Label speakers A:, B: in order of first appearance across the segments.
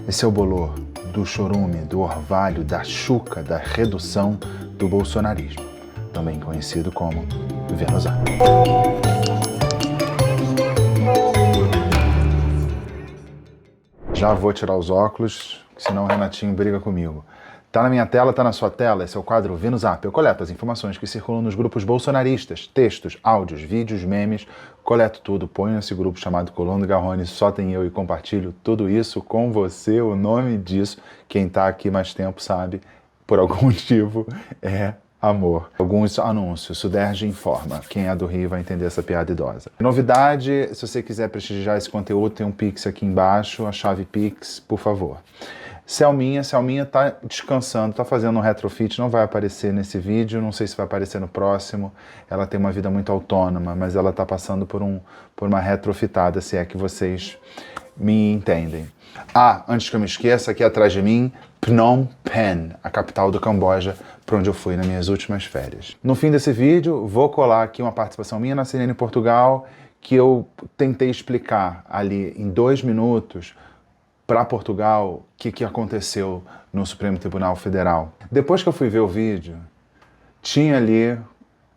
A: Esse é o bolor do chorume, do orvalho, da chuca, da redução do bolsonarismo, também conhecido como Vênus A. Já vou tirar os óculos, senão o Renatinho briga comigo. Tá na minha tela, tá na sua tela, esse é o quadro Vênus Up. Eu coleto as informações que circulam nos grupos bolsonaristas, textos, áudios, vídeos, memes, coleto tudo, ponho nesse grupo chamado Coluna do Garrone, só tem eu e compartilho tudo isso com você. O nome disso, quem tá aqui mais tempo sabe, por algum motivo, é amor. Alguns anúncios, Suderge informa. Quem é do Rio vai entender essa piada idosa. Novidade, se você quiser prestigiar esse conteúdo, tem um Pix aqui embaixo, a chave Pix, por favor. Selminha tá descansando, tá fazendo um retrofit, não vai aparecer nesse vídeo, não sei se vai aparecer no próximo. Ela tem uma vida muito autônoma, mas ela tá passando por uma retrofitada, se é que vocês me entendem. Ah, antes que eu me esqueça, aqui atrás de mim, Phnom Penh, a capital do Camboja, para onde eu fui nas minhas últimas férias. No fim desse vídeo, vou colar aqui uma participação minha na CNN Portugal, que eu tentei explicar ali em 2 minutos para Portugal o que aconteceu no Supremo Tribunal Federal. Depois que eu fui ver o vídeo, tinha ali...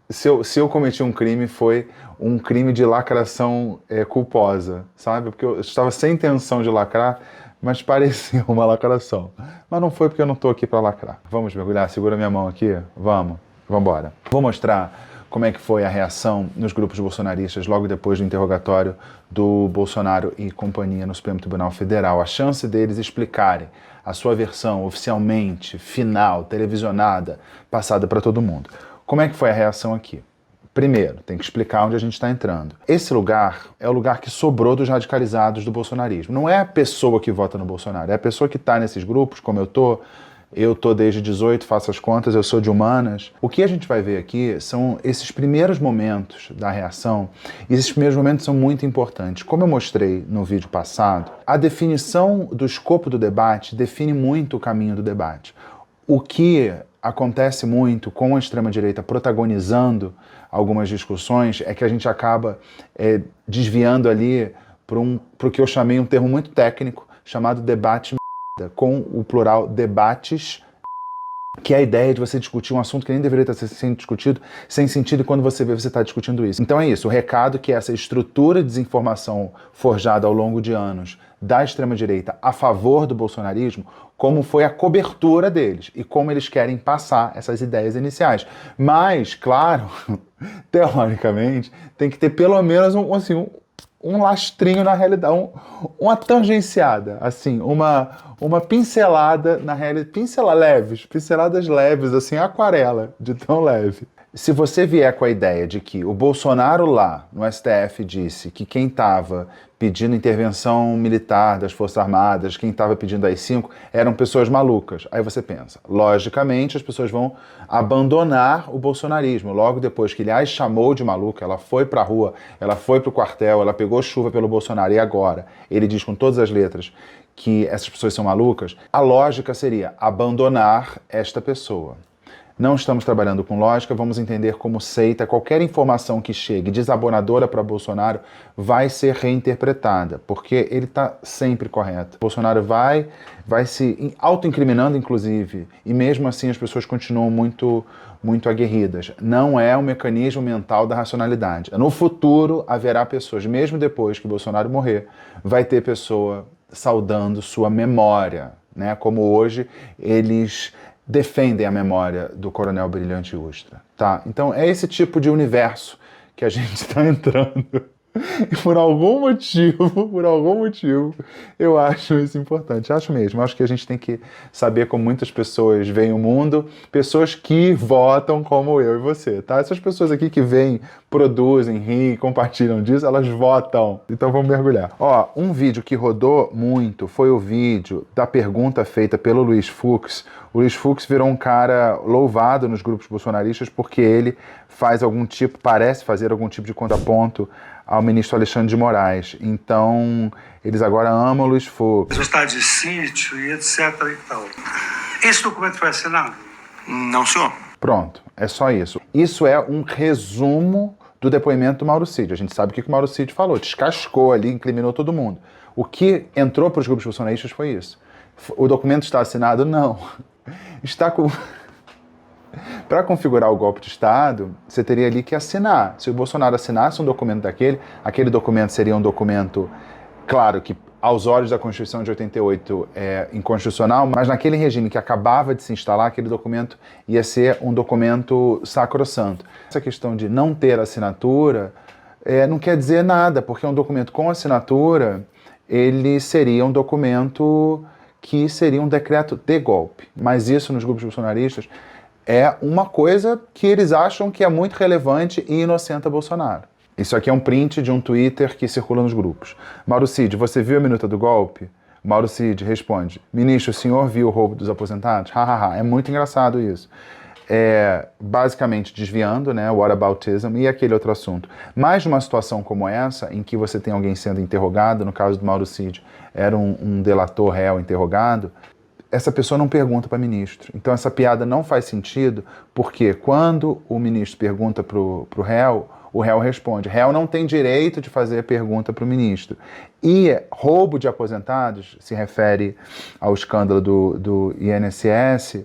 A: Se eu cometi um crime, foi um crime de lacração culposa, sabe? Porque eu estava sem intenção de lacrar, mas parecia uma lacração. Mas não foi porque eu não estou aqui para lacrar. Vamos mergulhar? Segura minha mão aqui? Vamos embora. Vou mostrar como é que foi a reação nos grupos bolsonaristas logo depois do interrogatório do Bolsonaro e companhia no Supremo Tribunal Federal. A chance deles explicarem a sua versão oficialmente, final, televisionada, passada para todo mundo. Como é que foi a reação aqui? Primeiro, tem que explicar onde a gente está entrando. Esse lugar é o lugar que sobrou dos radicalizados do bolsonarismo. Não é a pessoa que vota no Bolsonaro, é a pessoa que está nesses grupos, como eu tô. Eu tô desde 18, faço as contas, eu sou de humanas. O que a gente vai ver aqui são esses primeiros momentos da reação, e esses primeiros momentos são muito importantes. Como eu mostrei no vídeo passado, a definição do escopo do debate define muito o caminho do debate. O que acontece muito com a extrema-direita protagonizando algumas discussões é que a gente acaba desviando ali para o que eu chamei um termo muito técnico, chamado debate com o plural debates, que é a ideia de você discutir um assunto que nem deveria estar sendo discutido, sem sentido, e quando você vê, você está discutindo isso. Então é isso, o recado que essa estrutura de desinformação forjada ao longo de anos da extrema-direita a favor do bolsonarismo, como foi a cobertura deles e como eles querem passar essas ideias iniciais. Mas, claro, teoricamente, tem que ter pelo menos um lastrinho na realidade, uma tangenciada, assim, uma pincelada na realidade, pinceladas leves, assim, aquarela, de tão leve. Se você vier com a ideia de que o Bolsonaro lá no STF disse que quem estava pedindo intervenção militar das Forças Armadas, quem estava pedindo AI-5, eram pessoas malucas. Aí você pensa, logicamente as pessoas vão abandonar o bolsonarismo. Logo depois que ele as chamou de maluca, ela foi pra rua, ela foi pro quartel, ela pegou chuva pelo Bolsonaro, e agora ele diz com todas as letras que essas pessoas são malucas, a lógica seria abandonar esta pessoa. Não estamos trabalhando com lógica, vamos entender como seita. Qualquer informação que chegue desabonadora para Bolsonaro vai ser reinterpretada, porque ele está sempre correto. Bolsonaro vai se autoincriminando, inclusive, e mesmo assim as pessoas continuam muito aguerridas. Não é um mecanismo mental da racionalidade. No futuro haverá pessoas, mesmo depois que Bolsonaro morrer, vai ter pessoa saudando sua memória, né? Como hoje eles defendem a memória do Coronel Brilhante Ustra, tá? Então é esse tipo de universo que a gente está entrando. E por algum motivo, eu acho isso importante. Acho mesmo. Acho que a gente tem que saber como muitas pessoas veem o mundo, pessoas que votam como eu e você, tá? Essas pessoas aqui que vêm, produzem, riem, compartilham disso, elas votam. Então vamos mergulhar. Ó, um vídeo que rodou muito foi o vídeo da pergunta feita pelo Luiz Fux. O Luiz Fux virou um cara louvado nos grupos bolsonaristas porque ele parece fazer algum tipo de contraponto ao ministro Alexandre de Moraes. Então, eles agora amam o Luiz Fux.
B: O estado de sítio e etc. e tal. Esse documento foi assinado?
C: Não, senhor.
A: Pronto, é só isso. Isso é um resumo do depoimento do Mauro Cid. A gente sabe o que o Mauro Cid falou, descascou ali, incriminou todo mundo. O que entrou para os grupos bolsonaristas foi isso. O documento está assinado? Não. Está com... Para configurar o golpe de Estado, você teria ali que assinar. Se o Bolsonaro assinasse um documento daquele, aquele documento seria um documento, claro, que aos olhos da Constituição de 88 é inconstitucional, mas naquele regime que acabava de se instalar, aquele documento ia ser um documento sacrossanto. Essa questão de não ter assinatura não quer dizer nada, porque um documento com assinatura, ele seria um documento que seria um decreto de golpe. Mas isso, nos grupos bolsonaristas, é uma coisa que eles acham que é muito relevante e inocenta Bolsonaro. Isso aqui é um print de um Twitter que circula nos grupos. Mauro Cid, você viu a minuta do golpe? Mauro Cid responde, ministro, o senhor viu o roubo dos aposentados? É muito engraçado isso. Basicamente desviando, né, o whataboutism e aquele outro assunto. Mas numa situação como essa, em que você tem alguém sendo interrogado, no caso do Mauro Cid, era um delator réu interrogado, essa pessoa não pergunta para o ministro. Então essa piada não faz sentido, porque quando o ministro pergunta para o réu responde. Réu não tem direito de fazer pergunta para o ministro. E roubo de aposentados, se refere ao escândalo do INSS,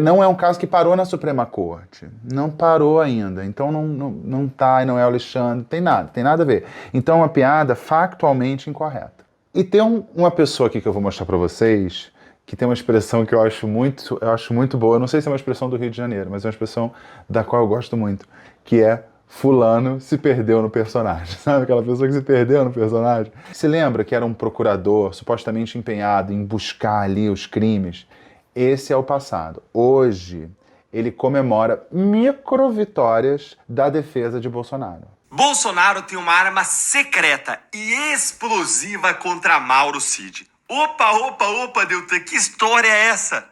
A: não é um caso que parou na Suprema Corte. Não parou ainda. Então não tá, e não é o Alexandre, tem nada a ver. Então é uma piada factualmente incorreta. E tem uma pessoa aqui que eu vou mostrar para vocês, que tem uma expressão que eu acho muito boa. Eu não sei se é uma expressão do Rio de Janeiro, mas é uma expressão da qual eu gosto muito, que é fulano se perdeu no personagem. Sabe aquela pessoa que se perdeu no personagem? Se lembra que era um procurador supostamente empenhado em buscar ali os crimes? Esse é o passado. Hoje, ele comemora micro-vitórias da defesa de Bolsonaro.
C: Bolsonaro tem uma arma secreta e explosiva contra Mauro Cid. Opa, Deltan, que história é essa?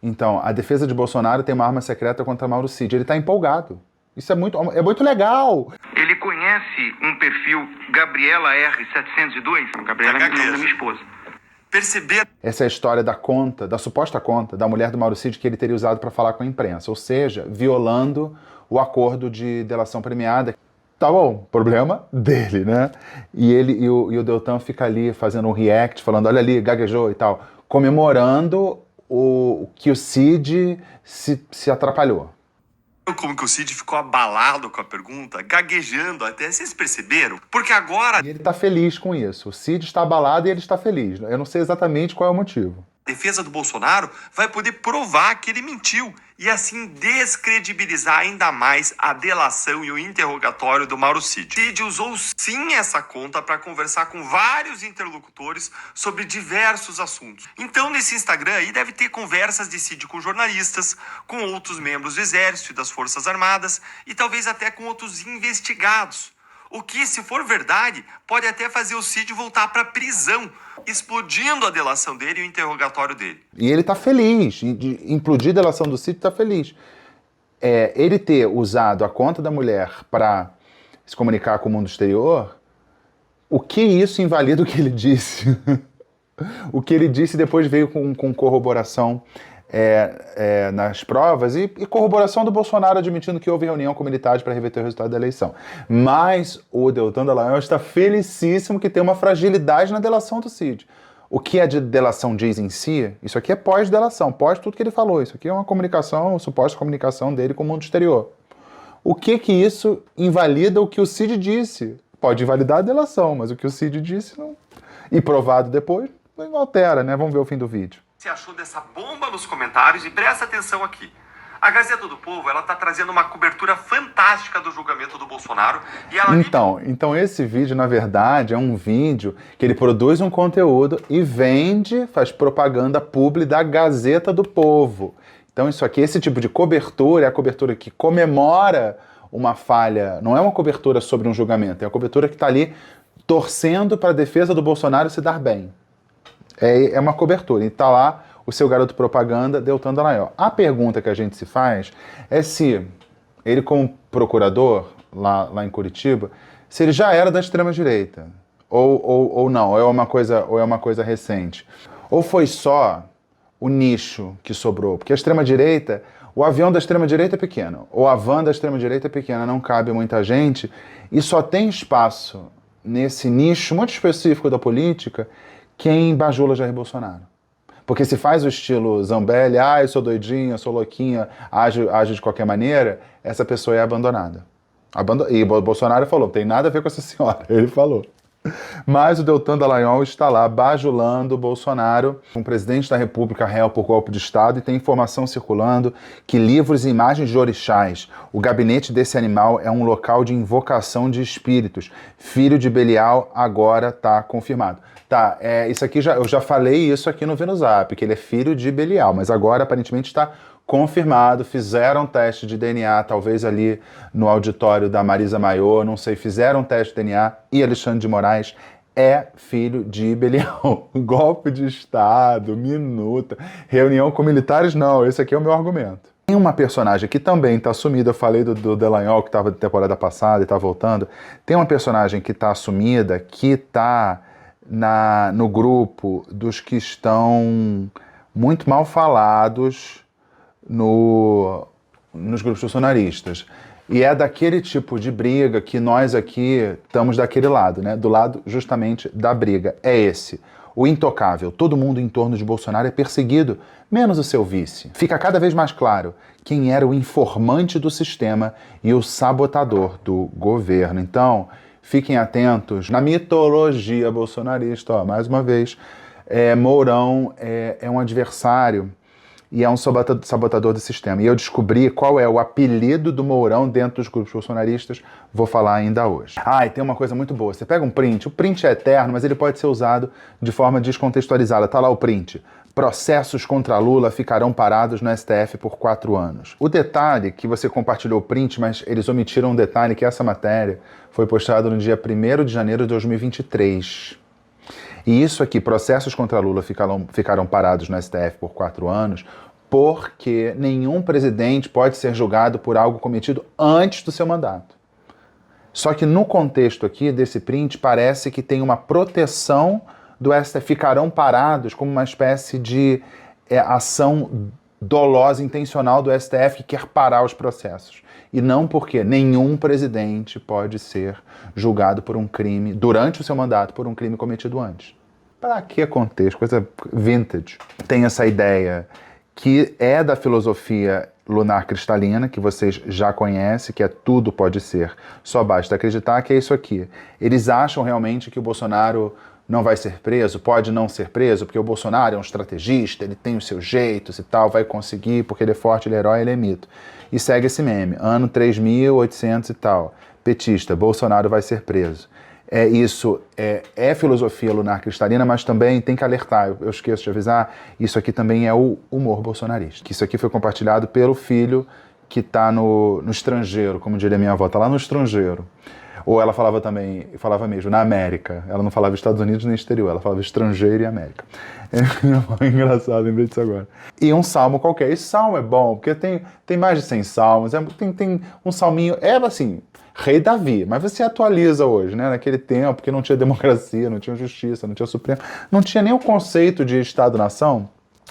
A: Então, a defesa de Bolsonaro tem uma arma secreta contra Mauro Cid. Ele está empolgado. Isso é muito legal.
D: Ele conhece um perfil Gabriela R702? Gabriela é minha esposa.
C: Perceber?
A: Essa é a história da suposta conta da mulher do Mauro Cid que ele teria usado para falar com a imprensa. Ou seja, violando o acordo de delação premiada. Tá bom, problema dele, né? E o Deltan fica ali fazendo um react, falando, olha ali, gaguejou e tal, comemorando que o Cid se atrapalhou.
C: Como que o Cid ficou abalado com a pergunta, gaguejando até, vocês perceberam? Porque agora...
A: E ele tá feliz com isso, o Cid está abalado e ele está feliz. Eu não sei exatamente qual é o motivo.
C: A defesa do Bolsonaro vai poder provar que ele mentiu e assim descredibilizar ainda mais a delação e o interrogatório do Mauro Cid. Cid usou sim essa conta para conversar com vários interlocutores sobre diversos assuntos. Então nesse Instagram aí deve ter conversas de Cid com jornalistas, com outros membros do Exército e das Forças Armadas e talvez até com outros investigados. O que, se for verdade, pode até fazer o Cid voltar para a prisão, explodindo a delação dele e o interrogatório dele.
A: E ele tá feliz, de implodir a delação do Cid tá feliz. Ele ter usado a conta da mulher para se comunicar com o mundo exterior, o que isso invalida o que ele disse? O que ele disse depois veio com corroboração nas provas e corroboração do Bolsonaro admitindo que houve reunião com militares para reverter o resultado da eleição. Mas o Deltan Dallagnol está felicíssimo que tem uma fragilidade na delação do Cid. O que a delação diz em si, isso aqui é pós-delação, pós tudo que ele falou. Isso aqui é uma comunicação, suposta comunicação dele com o mundo exterior. O que isso invalida o que o Cid disse? Pode invalidar a delação, mas o que o Cid disse não. E provado depois, não altera, né? Vamos ver o fim do vídeo.
C: Você achou dessa bomba nos comentários e presta atenção aqui. A Gazeta do Povo, ela tá trazendo uma cobertura fantástica do julgamento do Bolsonaro e ela...
A: Então esse vídeo, na verdade, é um vídeo que ele produz um conteúdo e vende, faz propaganda publi da Gazeta do Povo. Então isso aqui, esse tipo de cobertura, é a cobertura que comemora uma falha, não é uma cobertura sobre um julgamento, é uma cobertura que está ali torcendo para a defesa do Bolsonaro se dar bem. É uma cobertura, e está lá o seu garoto propaganda, Deltan Dallagnol. A pergunta que a gente se faz é se ele, como procurador, lá em Curitiba, se ele já era da extrema-direita, ou não, ou é uma coisa recente. Ou foi só o nicho que sobrou, porque a extrema-direita, o avião da extrema-direita é pequeno, ou a van da extrema-direita é pequena, não cabe muita gente, e só tem espaço nesse nicho muito específico da política quem bajula Jair Bolsonaro. Porque se faz o estilo Zambelli, eu sou doidinha, eu sou louquinha, age de qualquer maneira, essa pessoa é abandonada. E o Bolsonaro falou, não tem nada a ver com essa senhora, ele falou. Mas o Deltan Dallagnol está lá bajulando o Bolsonaro, um presidente da República réu por golpe de Estado, e tem informação circulando que livros e imagens de orixás, o gabinete desse animal é um local de invocação de espíritos. Filho de Belial agora está confirmado. Tá, isso aqui eu já falei isso aqui no Venuzap, que ele é filho de Belial, mas agora aparentemente está confirmado, fizeram um teste de DNA, talvez ali no auditório da Marisa Maior, não sei, fizeram um teste de DNA e Alexandre de Moraes é filho de Belial. Golpe de Estado, minuta, reunião com militares, não, esse aqui é o meu argumento. Tem uma personagem que também está sumida, eu falei do Dallagnol, que estava de temporada passada e está voltando, tem uma personagem que está sumida, que está no grupo dos que estão muito mal falados nos grupos bolsonaristas. E é daquele tipo de briga que nós aqui estamos daquele lado, né? Do lado justamente da briga. É esse, o intocável. Todo mundo em torno de Bolsonaro é perseguido, menos o seu vice. Fica cada vez mais claro quem era o informante do sistema e o sabotador do governo. Então, fiquem atentos na mitologia bolsonarista. Mais uma vez, Mourão é um adversário e é um sabotador do sistema. E eu descobri qual é o apelido do Mourão dentro dos grupos bolsonaristas, vou falar ainda hoje. E tem uma coisa muito boa, você pega um print, o print é eterno, mas ele pode ser usado de forma descontextualizada. Tá lá o print. Processos contra Lula ficarão parados no STF por 4 anos. O detalhe que você compartilhou o print, mas eles omitiram um detalhe, que essa matéria foi postada no dia 1º de janeiro de 2023. E isso aqui, processos contra Lula ficaram parados no STF por 4 anos, porque nenhum presidente pode ser julgado por algo cometido antes do seu mandato. Só que no contexto aqui desse print, parece que tem uma proteção do STF, ficarão parados como uma espécie de ação dolosa, intencional do STF que quer parar os processos. E não porque nenhum presidente pode ser julgado por um crime, durante o seu mandato, por um crime cometido antes. Para que contexto? Coisa vintage. Tem essa ideia que é da filosofia lunar cristalina, que vocês já conhecem, que é tudo pode ser, só basta acreditar, que é isso aqui. Eles acham realmente que o Bolsonaro não vai ser preso, pode não ser preso, porque o Bolsonaro é um estrategista, ele tem os seus jeitos e tal, vai conseguir, porque ele é forte, ele é herói, ele é mito. E segue esse meme, ano 3.800 e tal, petista, Bolsonaro vai ser preso. Isso é filosofia lunar cristalina, mas também tem que alertar, eu esqueço de avisar, isso aqui também é o humor bolsonarista. Que isso aqui foi compartilhado pelo filho que está no estrangeiro, como diria minha avó, está lá no estrangeiro. Ou ela falava mesmo, na América. Ela não falava Estados Unidos nem exterior, ela falava estrangeiro e América. É engraçado, lembrei disso agora. E um salmo qualquer. Esse salmo é bom, porque tem mais de 100 salmos, tem um salminho, assim, Rei Davi, mas você atualiza hoje, né? Naquele tempo que não tinha democracia, não tinha justiça, não tinha Supremo, não tinha nem o conceito de Estado-nação.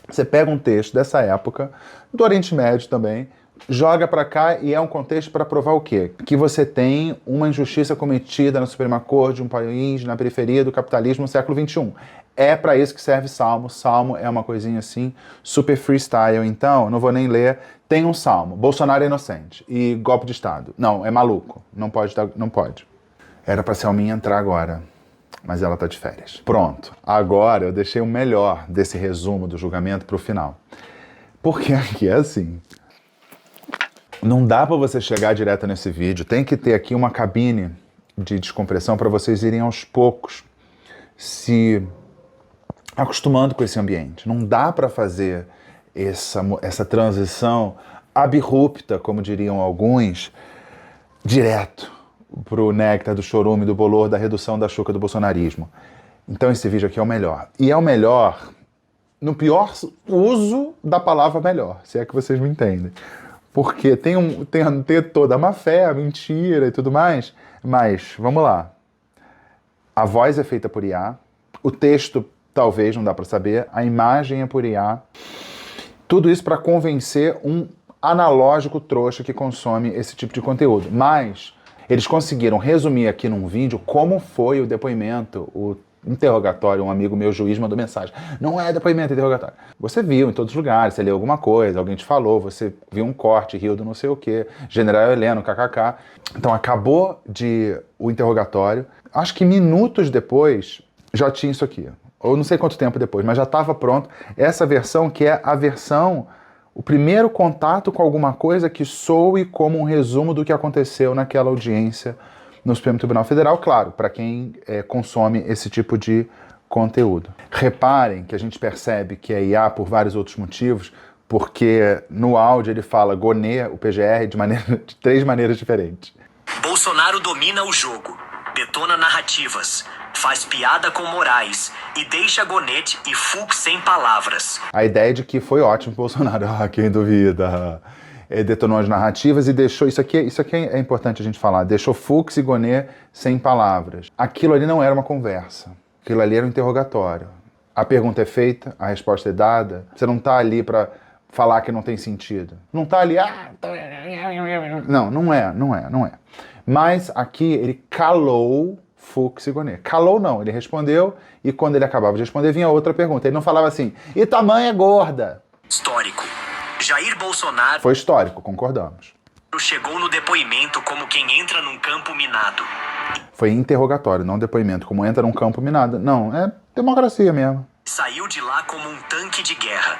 A: Você pega um texto dessa época, do Oriente Médio também, joga para cá e é um contexto para provar o quê? Que você tem uma injustiça cometida na Suprema Corte de um país na periferia do capitalismo no século XXI. É para isso que serve Salmo. Salmo é uma coisinha assim, super freestyle. Então, não vou nem ler. Tem um Salmo. Bolsonaro é inocente. E golpe de Estado. Não, é maluco. Não pode. Era para Selminha entrar agora, mas ela tá de férias. Pronto. Agora eu deixei o melhor desse resumo do julgamento para o final. Porque aqui é assim. Não dá para você chegar direto nesse vídeo. Tem que ter aqui uma cabine de descompressão para vocês irem aos poucos se acostumando com esse ambiente. Não dá para fazer essa transição abrupta, como diriam alguns, direto pro néctar do chorume, do bolor, da redução da chuca do bolsonarismo. Então esse vídeo aqui é o melhor. E é o melhor no pior uso da palavra melhor, se é que vocês me entendem. Porque tem toda a má fé, a mentira e tudo mais, mas vamos lá. A voz é feita por IA, o texto talvez, não dá para saber, a imagem é por IA. Tudo isso para convencer um analógico trouxa que consome esse tipo de conteúdo. Mas eles conseguiram resumir aqui num vídeo como foi o depoimento, interrogatório, um amigo meu, juiz, mandou mensagem. Não é depoimento, é interrogatório. Você viu em todos os lugares, você leu alguma coisa, alguém te falou, você viu um corte, riu do não sei o quê, General Heleno, kkk. Então acabou o interrogatório. Acho que minutos depois já tinha isso aqui. Ou não sei quanto tempo depois, mas já estava pronto. Essa versão que é a versão, o primeiro contato com alguma coisa que soe como um resumo do que aconteceu naquela audiência no Supremo Tribunal Federal, claro, para quem consome esse tipo de conteúdo. Reparem que a gente percebe que é IA por vários outros motivos, porque no áudio ele fala Gonê, o PGR, de 3 maneiras diferentes.
E: Bolsonaro domina o jogo, detona narrativas, faz piada com Moraes e deixa Gonete e Fux sem palavras.
A: A ideia de que foi ótimo o Bolsonaro, quem duvida... detonou as narrativas e deixou... Isso aqui é importante a gente falar. Deixou Fux e Gonê sem palavras. Aquilo ali não era uma conversa. Aquilo ali era um interrogatório. A pergunta é feita, a resposta é dada. Você não tá ali para falar que não tem sentido. Não tá ali... Não é. Mas aqui ele calou Fux e Gonê. Calou não, ele respondeu e quando ele acabava de responder vinha outra pergunta. Ele não falava assim, e tamanho é gorda?
E: Histórico. Jair Bolsonaro...
A: Foi histórico, concordamos.
E: Chegou no depoimento como quem entra num campo minado.
A: Foi interrogatório, não depoimento, como entra num campo minado. Não, é democracia mesmo.
E: Saiu de lá como um tanque de guerra,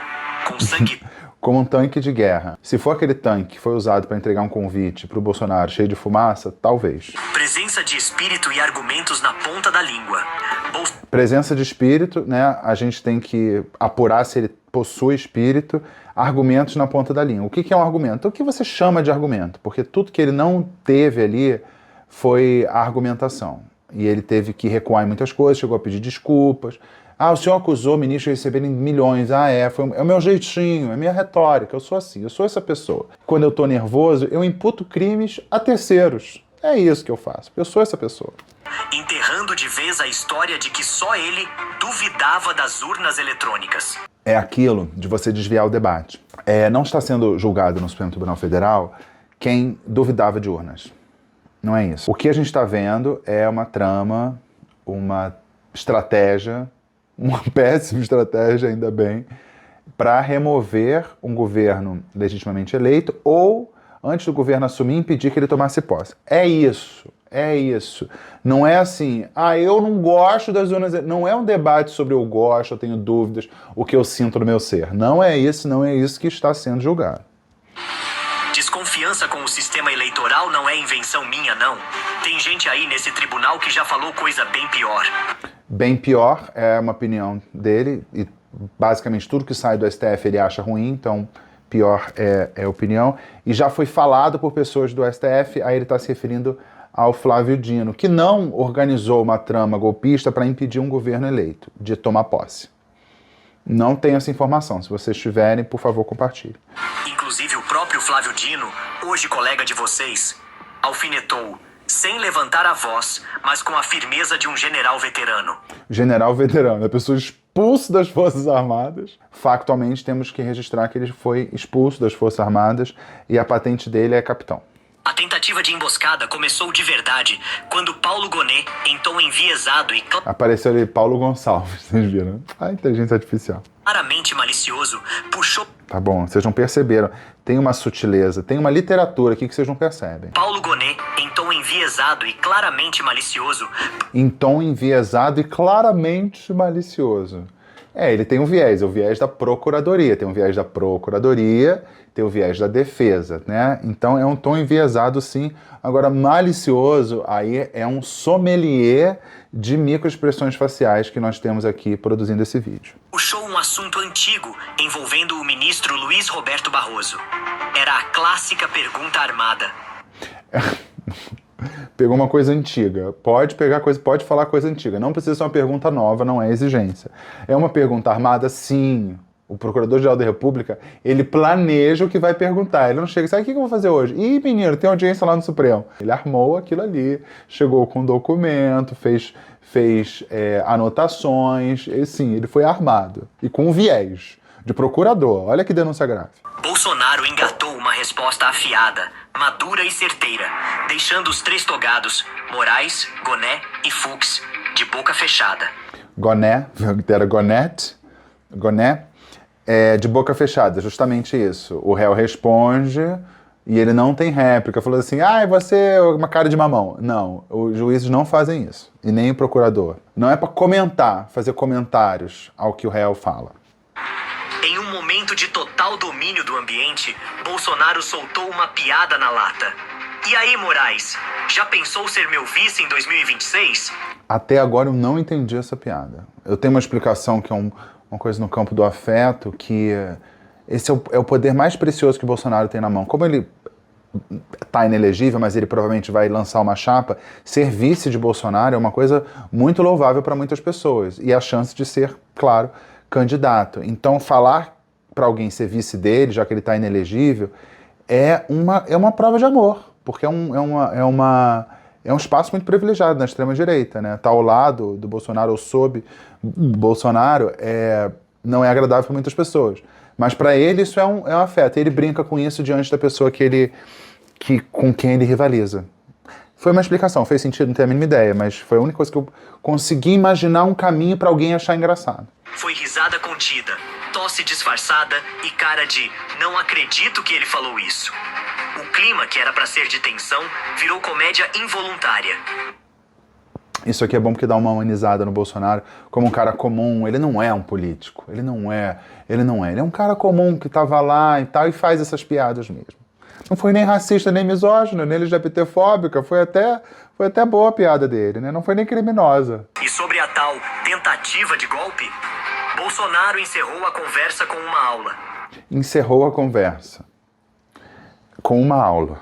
E: com sangue...
A: Como um tanque de guerra. Se for aquele tanque que foi usado para entregar um convite pro Bolsonaro cheio de fumaça, talvez.
E: Presença de espírito e argumentos na ponta da língua.
A: Presença de espírito, né? A gente tem que apurar se ele possui espírito. Argumentos na ponta da língua. O que é um argumento? O que você chama de argumento? Porque tudo que ele não teve ali foi a argumentação. E ele teve que recuar em muitas coisas, chegou a pedir desculpas. O senhor acusou o ministro de receberem milhões. É o meu jeitinho, é a minha retórica, eu sou assim, eu sou essa pessoa. Quando eu tô nervoso, eu imputo crimes a terceiros. É isso que eu faço, eu sou essa pessoa.
E: Enterrando de vez a história de que só ele duvidava das urnas eletrônicas.
A: É aquilo de você desviar o debate. Não está sendo julgado no Supremo Tribunal Federal quem duvidava de urnas. Não é isso. O que a gente está vendo é uma trama, uma estratégia, uma péssima estratégia, ainda bem, para remover um governo legitimamente eleito ou, antes do governo assumir, impedir que ele tomasse posse. É isso. Não é assim, eu não gosto das urnas. Não é um debate sobre eu gosto, eu tenho dúvidas, o que eu sinto no meu ser. Não é isso que está sendo julgado.
E: Desconfiança com o sistema eleitoral não é invenção minha, não. Tem gente aí nesse tribunal que já falou coisa bem pior.
A: Bem pior é uma opinião dele, e basicamente tudo que sai do STF ele acha ruim, então pior é opinião. E já foi falado por pessoas do STF, aí ele está se referindo ao Flávio Dino, que não organizou uma trama golpista para impedir um governo eleito de tomar posse. Não tenho essa informação. Se vocês tiverem, por favor, compartilhe.
E: Inclusive o próprio Flávio Dino, hoje colega de vocês, alfinetou, sem levantar a voz, mas com a firmeza de um general veterano.
A: General veterano, a pessoa expulso das Forças Armadas. Factualmente, temos que registrar que ele foi expulso das Forças Armadas e a patente dele é capitão.
E: A tentativa de emboscada começou de verdade quando Paulo Gonet, em tom enviesado e
A: Apareceu ali Paulo Gonçalves, vocês viram? A inteligência artificial.
E: claramente malicioso, puxou
A: Tá bom, vocês não perceberam. Tem uma sutileza, tem uma literatura aqui que vocês não percebem.
E: Paulo Gonet, em tom enviesado e claramente malicioso.
A: Em tom enviesado e claramente malicioso. Ele tem um viés, é o viés da procuradoria. Tem um viés da procuradoria, tem o viés da defesa, né? Então é um tom enviesado, sim. Agora, malicioso, aí é um sommelier de microexpressões faciais que nós temos aqui produzindo esse vídeo.
E: Puxou um assunto antigo envolvendo o ministro Luiz Roberto Barroso. Era a clássica pergunta armada.
A: Pegou uma coisa antiga. Pode falar coisa antiga. Não precisa ser uma pergunta nova, não é exigência. É uma pergunta armada, sim. O Procurador-Geral da República, ele planeja o que vai perguntar. Ele não chega e sabe o que eu vou fazer hoje? Ih, menino, tem audiência lá no Supremo. Ele armou aquilo ali, chegou com um documento, fez anotações. E, sim, ele foi armado. E com um viés de procurador. Olha que denúncia grave.
E: Bolsonaro engatou uma resposta afiada, madura e certeira, deixando os três togados, Moraes, Gonet e Fux, de boca fechada.
A: Goné, era Gonet, de boca fechada, justamente isso. O réu responde e ele não tem réplica, falou assim, você é uma cara de mamão. Não, os juízes não fazem isso, e nem o procurador. Não é para comentar, fazer comentários ao que o réu fala.
E: Em um momento de total domínio do ambiente, Bolsonaro soltou uma piada na lata. E aí, Moraes, já pensou ser meu vice em 2026?
A: Até agora eu não entendi essa piada. Eu tenho uma explicação que é uma coisa no campo do afeto, que esse é o poder mais precioso que o Bolsonaro tem na mão. Como ele está inelegível, mas ele provavelmente vai lançar uma chapa, ser vice de Bolsonaro é uma coisa muito louvável para muitas pessoas. E a chance de ser, claro, candidato. Então, falar para alguém ser vice dele, já que ele está inelegível, é uma prova de amor, porque é um espaço muito privilegiado na extrema-direita, né? Tá ao lado do Bolsonaro ou sob Bolsonaro não é agradável para muitas pessoas. Mas para ele isso é um afeto. Ele brinca com isso diante da pessoa com quem ele rivaliza. Foi uma explicação, fez sentido, não tenho a mínima ideia, mas foi a única coisa que eu consegui imaginar um caminho para alguém achar engraçado.
E: Foi risada contida, tosse disfarçada e cara de não acredito que ele falou isso. O clima, que era pra ser de tensão, virou comédia involuntária.
A: Isso aqui é bom porque dá uma humanizada no Bolsonaro como um cara comum. Ele não é um político, ele é um cara comum que tava lá e tal e faz essas piadas mesmo. Não foi nem racista, nem misógino, nem LGBTfóbica, foi até boa a piada dele, né? Não foi nem criminosa.
E: E sobre a tal tentativa de golpe, Bolsonaro encerrou a conversa com uma aula.
A: Encerrou a conversa com uma aula.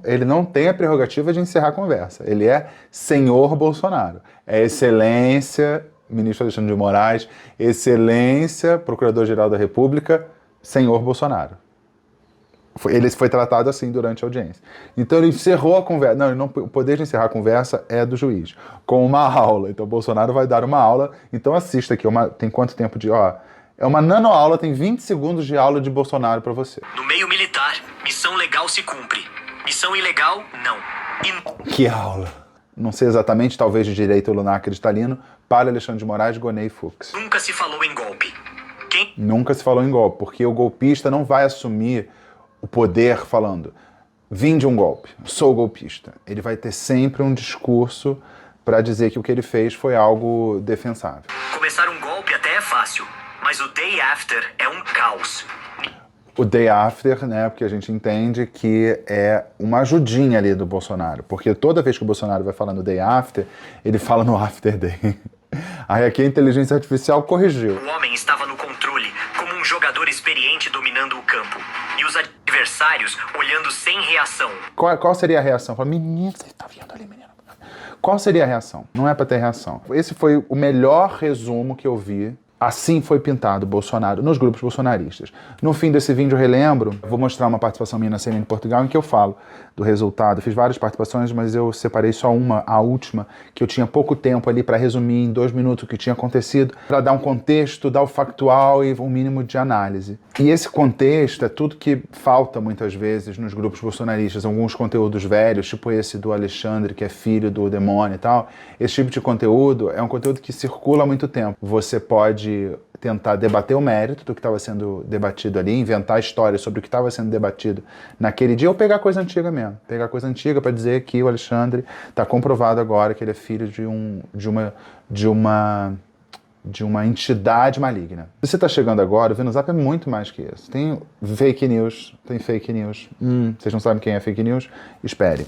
A: Ele não tem a prerrogativa de encerrar a conversa. Ele é senhor Bolsonaro. É excelência, ministro Alexandre de Moraes, excelência, procurador-geral da República, senhor Bolsonaro. Ele foi tratado assim durante a audiência. Então ele encerrou a conversa. O poder de encerrar a conversa é do juiz, com uma aula. Então o Bolsonaro vai dar uma aula. Então assista aqui, tem quanto tempo de... é uma nanoaula, tem 20 segundos de aula de Bolsonaro para você.
E: No meio militar, missão legal se cumpre. Missão ilegal, não.
A: Que aula! Não sei exatamente, talvez de direito lunar cristalino, para Alexandre de Moraes, Gonei e Fux.
E: Nunca se falou em golpe.
A: Nunca se falou em golpe, porque o golpista não vai assumir o poder falando, vim de um golpe, sou golpista. Ele vai ter sempre um discurso para dizer que o que ele fez foi algo defensável.
E: Começar um golpe até é fácil, mas o day after é um caos.
A: O day after, né, porque a gente entende que é uma ajudinha ali do Bolsonaro, porque toda vez que o Bolsonaro vai falar no day after, ele fala no after day. Aí aqui a inteligência artificial corrigiu.
E: O homem estava no controle, como um jogador experiente dominando o campo. E os adversários olhando sem reação.
A: Qual seria a reação? Fala, menino, você tá vendo ali, menino? Qual seria a reação? Não é pra ter reação. Esse foi o melhor resumo que eu vi. Assim foi pintado Bolsonaro nos grupos bolsonaristas. No fim desse vídeo, eu relembro, vou mostrar uma participação minha na CNN de Portugal em que eu falo do resultado. Fiz várias participações, mas eu separei só uma, a última, que eu tinha pouco tempo ali para resumir em 2 minutos o que tinha acontecido, para dar um contexto, dar o factual e um mínimo de análise. E esse contexto é tudo que falta muitas vezes nos grupos bolsonaristas. Alguns conteúdos velhos, tipo esse do Alexandre, que é filho do demônio e tal. Esse tipo de conteúdo é um conteúdo que circula há muito tempo. Você pode tentar debater o mérito do que estava sendo debatido ali, inventar histórias sobre o que estava sendo debatido naquele dia, ou pegar coisa antiga mesmo. Pegar coisa antiga para dizer que o Alexandre está comprovado agora que ele é filho de uma entidade maligna. Se você está chegando agora, o Venuzap é muito mais que isso. Tem fake news. Vocês não sabem quem é fake news? Espere.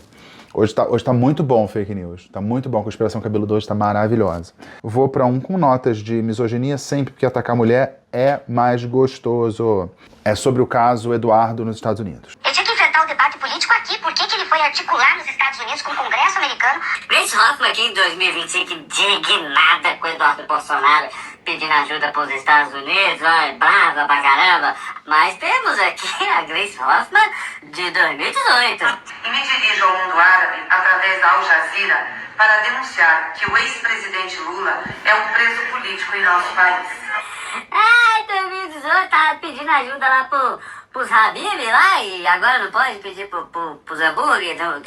A: Hoje tá muito bom o fake news. Tá muito bom. A conspiração cabeluda hoje tá maravilhosa. Vou para um com notas de misoginia sempre, porque atacar mulher é mais gostoso. É sobre o caso Eduardo nos Estados Unidos.
F: Eu tinha que enfrentar o debate político aqui. Por que ele foi articular nos Estados Unidos com o Congresso americano?
G: Grace Hoffman aqui em 2025 indignada com o Eduardo Bolsonaro pedindo ajuda para os Estados Unidos, brava pra caramba. Mas temos aqui a Grace Hoffman de 2018.
H: E me dirijo ao mundo árabe através da Al Jazeera para denunciar que o ex-presidente Lula é um preso político em nosso país.
G: Ai, 2018 tava pedindo ajuda lá pros Habib lá e agora não pode pedir pros hambúrguer. Então,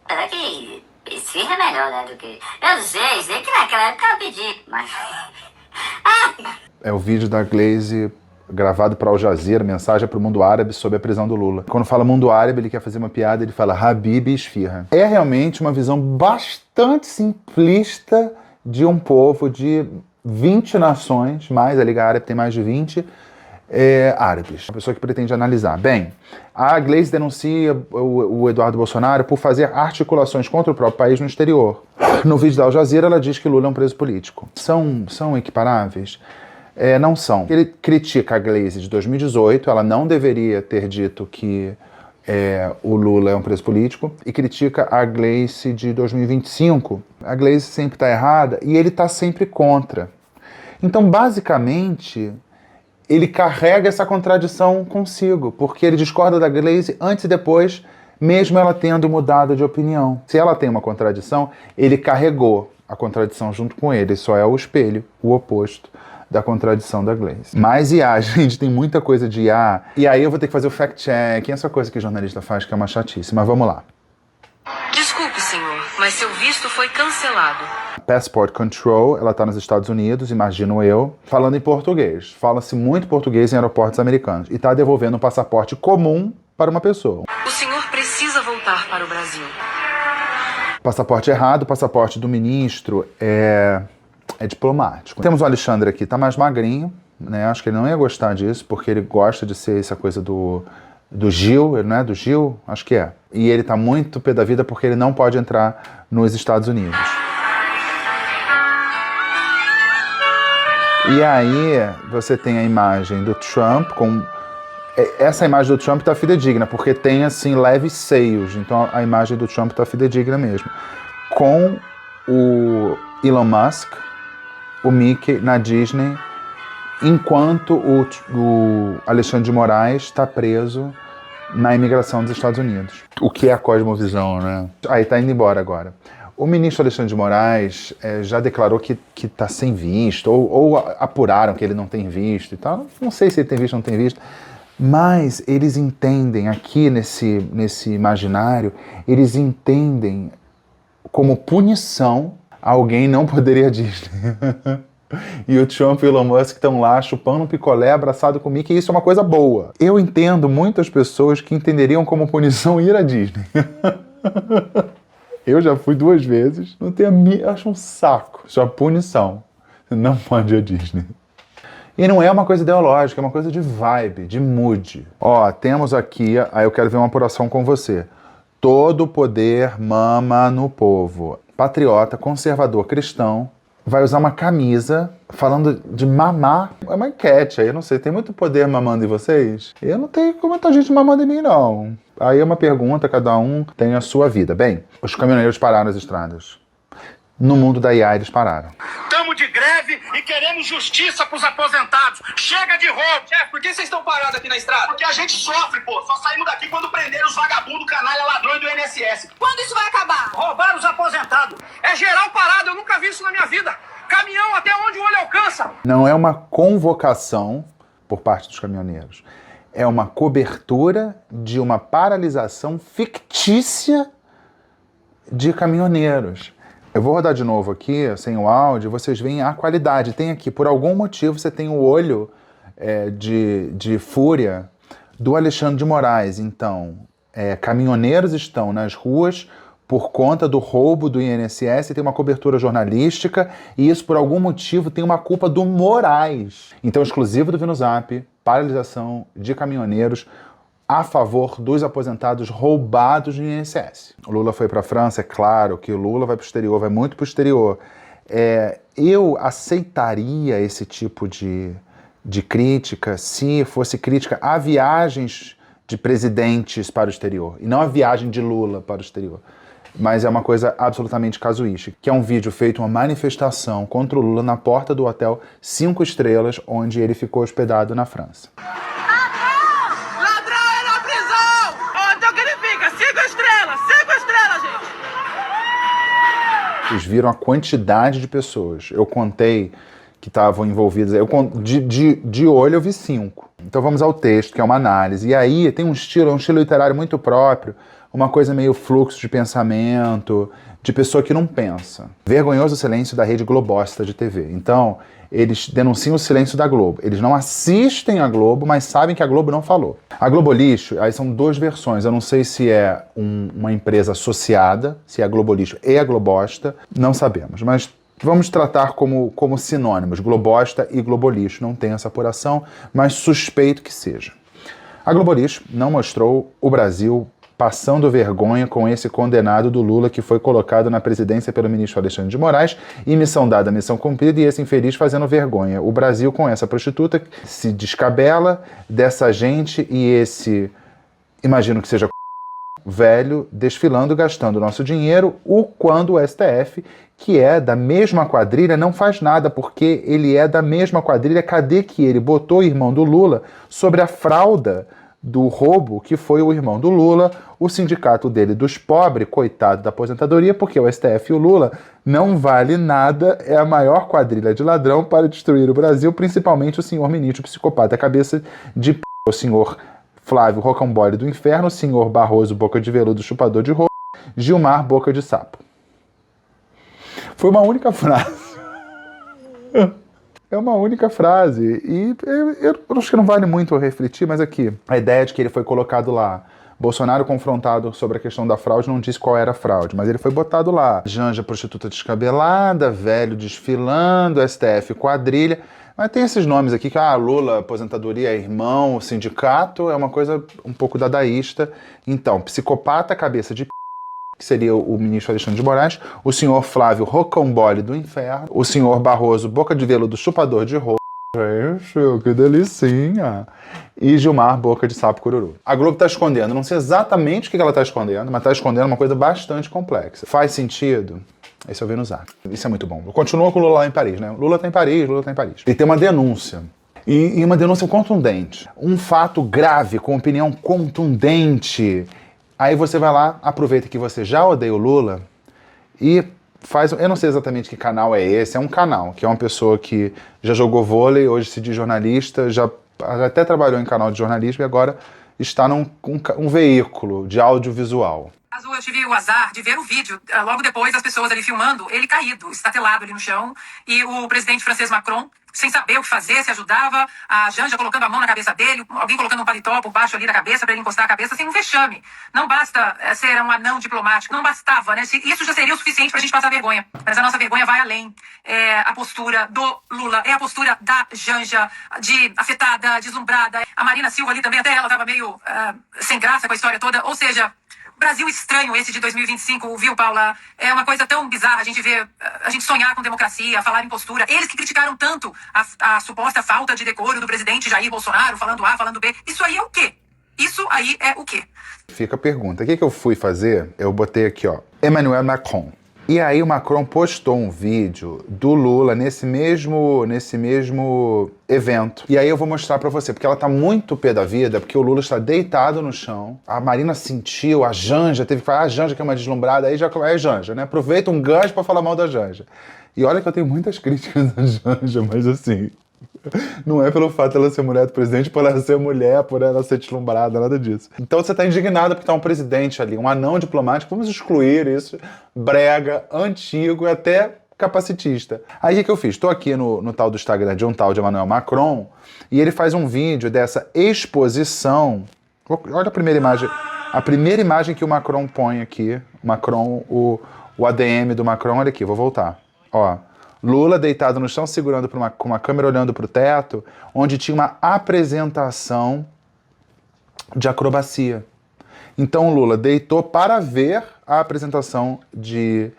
G: será que esfirra é melhor, né, do que... Eu sei que naquela época eu pedi, mas...
A: É o vídeo da Glaze gravado para Al Jazeera, mensagem para o mundo árabe sobre a prisão do Lula. Quando fala mundo árabe, ele quer fazer uma piada, ele fala Habib e esfirra. É realmente uma visão bastante simplista de um povo de 20 nações, mais a Liga Árabe tem mais de 20 árabes. Uma pessoa que pretende analisar. Bem, a Glaze denuncia o Eduardo Bolsonaro por fazer articulações contra o próprio país no exterior. No vídeo da Al Jazeera, ela diz que Lula é um preso político. São equiparáveis? Não são. Ele critica a Glaze de 2018, ela não deveria ter dito que o Lula é um preso político, e critica a Glaze de 2025. A Glaze sempre está errada e ele está sempre contra. Então, basicamente, ele carrega essa contradição consigo, porque ele discorda da Glaze antes e depois, mesmo ela tendo mudado de opinião. Se ela tem uma contradição, ele carregou a contradição junto com ele, só é o espelho, o oposto da contradição da Glaze. Mas IA, gente, tem muita coisa de IA. E aí eu vou ter que fazer o fact-check, essa coisa que jornalista faz, que é uma chatice. Mas vamos lá.
I: Desculpe, senhor, mas seu visto foi cancelado.
A: Passport Control, ela está nos Estados Unidos, imagino eu, falando em português. Fala-se muito português em aeroportos americanos. E está devolvendo um passaporte comum para uma pessoa.
I: O senhor precisa voltar para o Brasil.
A: Passaporte errado, o passaporte do ministro é diplomático. Temos o Alexandre aqui, tá mais magrinho, né? Acho que ele não ia gostar disso, porque ele gosta de ser essa coisa do Gil, ele não é do Gil? Acho que é. E ele tá muito pé da vida porque ele não pode entrar nos Estados Unidos. E aí você tem a imagem do Trump com... Essa imagem do Trump tá fidedigna, porque tem, assim, leves seios. Então a imagem do Trump tá fidedigna mesmo. Com o Elon Musk, o Mickey na Disney, enquanto o Alexandre de Moraes está preso na imigração dos Estados Unidos. O que é a cosmovisão, né? Aí tá indo embora agora. O ministro Alexandre de Moraes já declarou que está sem visto, ou apuraram que ele não tem visto e tal. Não sei se ele tem visto ou não tem visto, mas eles entendem aqui nesse imaginário, eles entendem como punição alguém não poder ir à Disney. E o Trump e o Elon Musk estão lá chupando um picolé abraçado com o Mickey, e isso é uma coisa boa. Eu entendo muitas pessoas que entenderiam como punição ir à Disney. Eu já fui 2 vezes, não tenho acho um saco. Isso é punição. Você não pode ir à Disney. E não é uma coisa ideológica, é uma coisa de vibe, de mood. Ó, temos aqui, aí eu quero ver uma apuração com você. Todo poder mama no povo. Patriota, conservador, cristão, vai usar uma camisa falando de mamar. É uma enquete aí, eu não sei, tem muito poder mamando em vocês? Eu não tenho muita gente mamando em mim, não. Aí é uma pergunta, cada um tem a sua vida. Bem, os caminhoneiros pararam as estradas. No mundo da IA, eles pararam.
B: Estamos de greve e queremos justiça pros aposentados. Chega de roubo. Chefe, por que vocês estão parados aqui na estrada? Porque a gente sofre, pô. Só saímos daqui quando prenderam os vagabundos, canalha, ladrões do INSS.
I: Quando isso vai acabar?
B: Roubaram os aposentados. É geral parado, eu nunca vi isso na minha vida. Caminhão até onde o olho alcança.
A: Não é uma convocação por parte dos caminhoneiros. É uma cobertura de uma paralisação fictícia de caminhoneiros. Eu vou rodar de novo aqui, sem o áudio, vocês veem a qualidade. Tem aqui, por algum motivo, você tem o olho de fúria do Alexandre de Moraes. Então, caminhoneiros estão nas ruas por conta do roubo do INSS, tem uma cobertura jornalística, e isso, por algum motivo, tem uma culpa do Moraes. Então, exclusivo do VinoZap, paralisação de caminhoneiros a favor dos aposentados roubados do INSS. O Lula foi para a França, é claro que o Lula vai para o exterior, vai muito para o exterior. Eu aceitaria esse tipo de crítica se fosse crítica a viagens de presidentes para o exterior, e não a viagem de Lula para o exterior. Mas é uma coisa absolutamente casuística, que é um vídeo feito, uma manifestação contra o Lula na porta do hotel 5 estrelas, onde ele ficou hospedado na França. Vocês viram a quantidade de pessoas. Eu contei que estavam envolvidas. De olho eu vi 5. Então vamos ao texto, que é uma análise. E aí tem um estilo literário muito próprio, uma coisa meio fluxo de pensamento, de pessoa que não pensa. Vergonhoso o silêncio da rede globosta de TV. Então, eles denunciam o silêncio da Globo. Eles não assistem a Globo, mas sabem que a Globo não falou. A Globo Lixo, aí são duas versões. Eu não sei se é uma empresa associada, se é a Globo Lixo e a Globosta, não sabemos. Mas vamos tratar como sinônimos, Globosta e Globo Lixo. Não tem essa apuração, mas suspeito que seja. A Globo Lixo não mostrou o Brasil passando vergonha com esse condenado do Lula que foi colocado na presidência pelo ministro Alexandre de Moraes, e missão dada, missão cumprida, e esse infeliz fazendo vergonha. O Brasil com essa prostituta se descabela dessa gente e esse, imagino que seja velho, desfilando, gastando nosso dinheiro, quando o STF, que é da mesma quadrilha, não faz nada, porque ele é da mesma quadrilha. Cadê que ele botou o irmão do Lula sobre a fralda do roubo que foi o irmão do Lula, o sindicato dele dos pobres, coitado da aposentadoria, porque o STF e o Lula não vale nada, é a maior quadrilha de ladrão para destruir o Brasil, principalmente o senhor ministro psicopata, cabeça de p***, o senhor Flávio Rocambole do Inferno, o senhor Barroso, boca de veludo, chupador de rosto, Gilmar, boca de sapo. Foi uma única frase. É uma única frase, e eu acho que não vale muito eu refletir, mas aqui, a ideia de que ele foi colocado lá, Bolsonaro confrontado sobre a questão da fraude, não disse qual era a fraude, mas ele foi botado lá. Janja prostituta descabelada, velho desfilando, STF quadrilha, mas tem esses nomes aqui que, Lula, aposentadoria, irmão, sindicato, é uma coisa um pouco dadaísta. Então, psicopata, cabeça de que seria o ministro Alexandre de Moraes, o senhor Flávio Rocambole do Inferno, o senhor Barroso, boca de veludo, chupador de rosto, que delicinha, e Gilmar, boca de sapo cururu. A Globo tá escondendo, não sei exatamente o que ela tá escondendo, mas tá escondendo uma coisa bastante complexa. Faz sentido? Esse é o Venusar. Isso é muito bom. Continua com o Lula lá em Paris, né? Lula tá em Paris, Lula tá em Paris. E tem uma denúncia. E uma denúncia contundente. Um fato grave, com opinião contundente. Aí você vai lá, aproveita que você já odeia o Lula e faz... Eu não sei exatamente que canal é esse, é um canal, que é uma pessoa que já jogou vôlei, hoje se diz jornalista, já até trabalhou em canal de jornalismo e agora está num veículo de audiovisual.
I: Eu tive o azar de ver o vídeo, logo depois as pessoas ali filmando, ele caído, estatelado ali no chão, e o presidente francês Macron, sem saber o que fazer, se ajudava, a Janja colocando a mão na cabeça dele, alguém colocando um paletó por baixo ali da cabeça para ele encostar a cabeça, sem um vexame. Não basta ser um anão diplomático, não bastava, né? Isso já seria o suficiente pra gente passar vergonha. Mas a nossa vergonha vai além. É a postura do Lula, é a postura da Janja, afetada, deslumbrada. A Marina Silva ali também, até ela tava meio sem graça com a história toda, ou seja... Brasil estranho esse de 2025, viu, Paula? É uma coisa tão bizarra a gente ver, a gente sonhar com democracia, falar em postura. Eles que criticaram tanto a suposta falta de decoro do presidente Jair Bolsonaro, falando A, falando B. Isso aí é o quê? Isso aí é o quê?
A: Fica a pergunta. O que eu fui fazer? Eu botei aqui, Emmanuel Macron. E aí o Macron postou um vídeo do Lula nesse mesmo evento. E aí eu vou mostrar pra você, porque ela tá muito pé da vida, porque o Lula está deitado no chão, a Marina sentiu, a Janja teve que falar, a Janja que é uma deslumbrada, aí já é Janja, né? Aproveita um gancho pra falar mal da Janja. E olha que eu tenho muitas críticas da Janja, mas assim... Não é pelo fato de ela ser mulher do presidente, por ela ser mulher, por ela ser deslumbrada, nada disso. Então você tá indignado porque tá um presidente ali, um anão diplomático, vamos excluir isso, brega, antigo e até capacitista. Aí o que eu fiz? Tô aqui no tal do Instagram de um tal de Emmanuel Macron, e ele faz um vídeo dessa exposição. Olha a primeira imagem. A primeira imagem que o Macron põe aqui, Macron, o ADM do Macron, olha aqui, vou voltar. Lula deitado no chão, segurando com uma câmera olhando para o teto, onde tinha uma apresentação de acrobacia. Então o Lula deitou para ver a apresentação de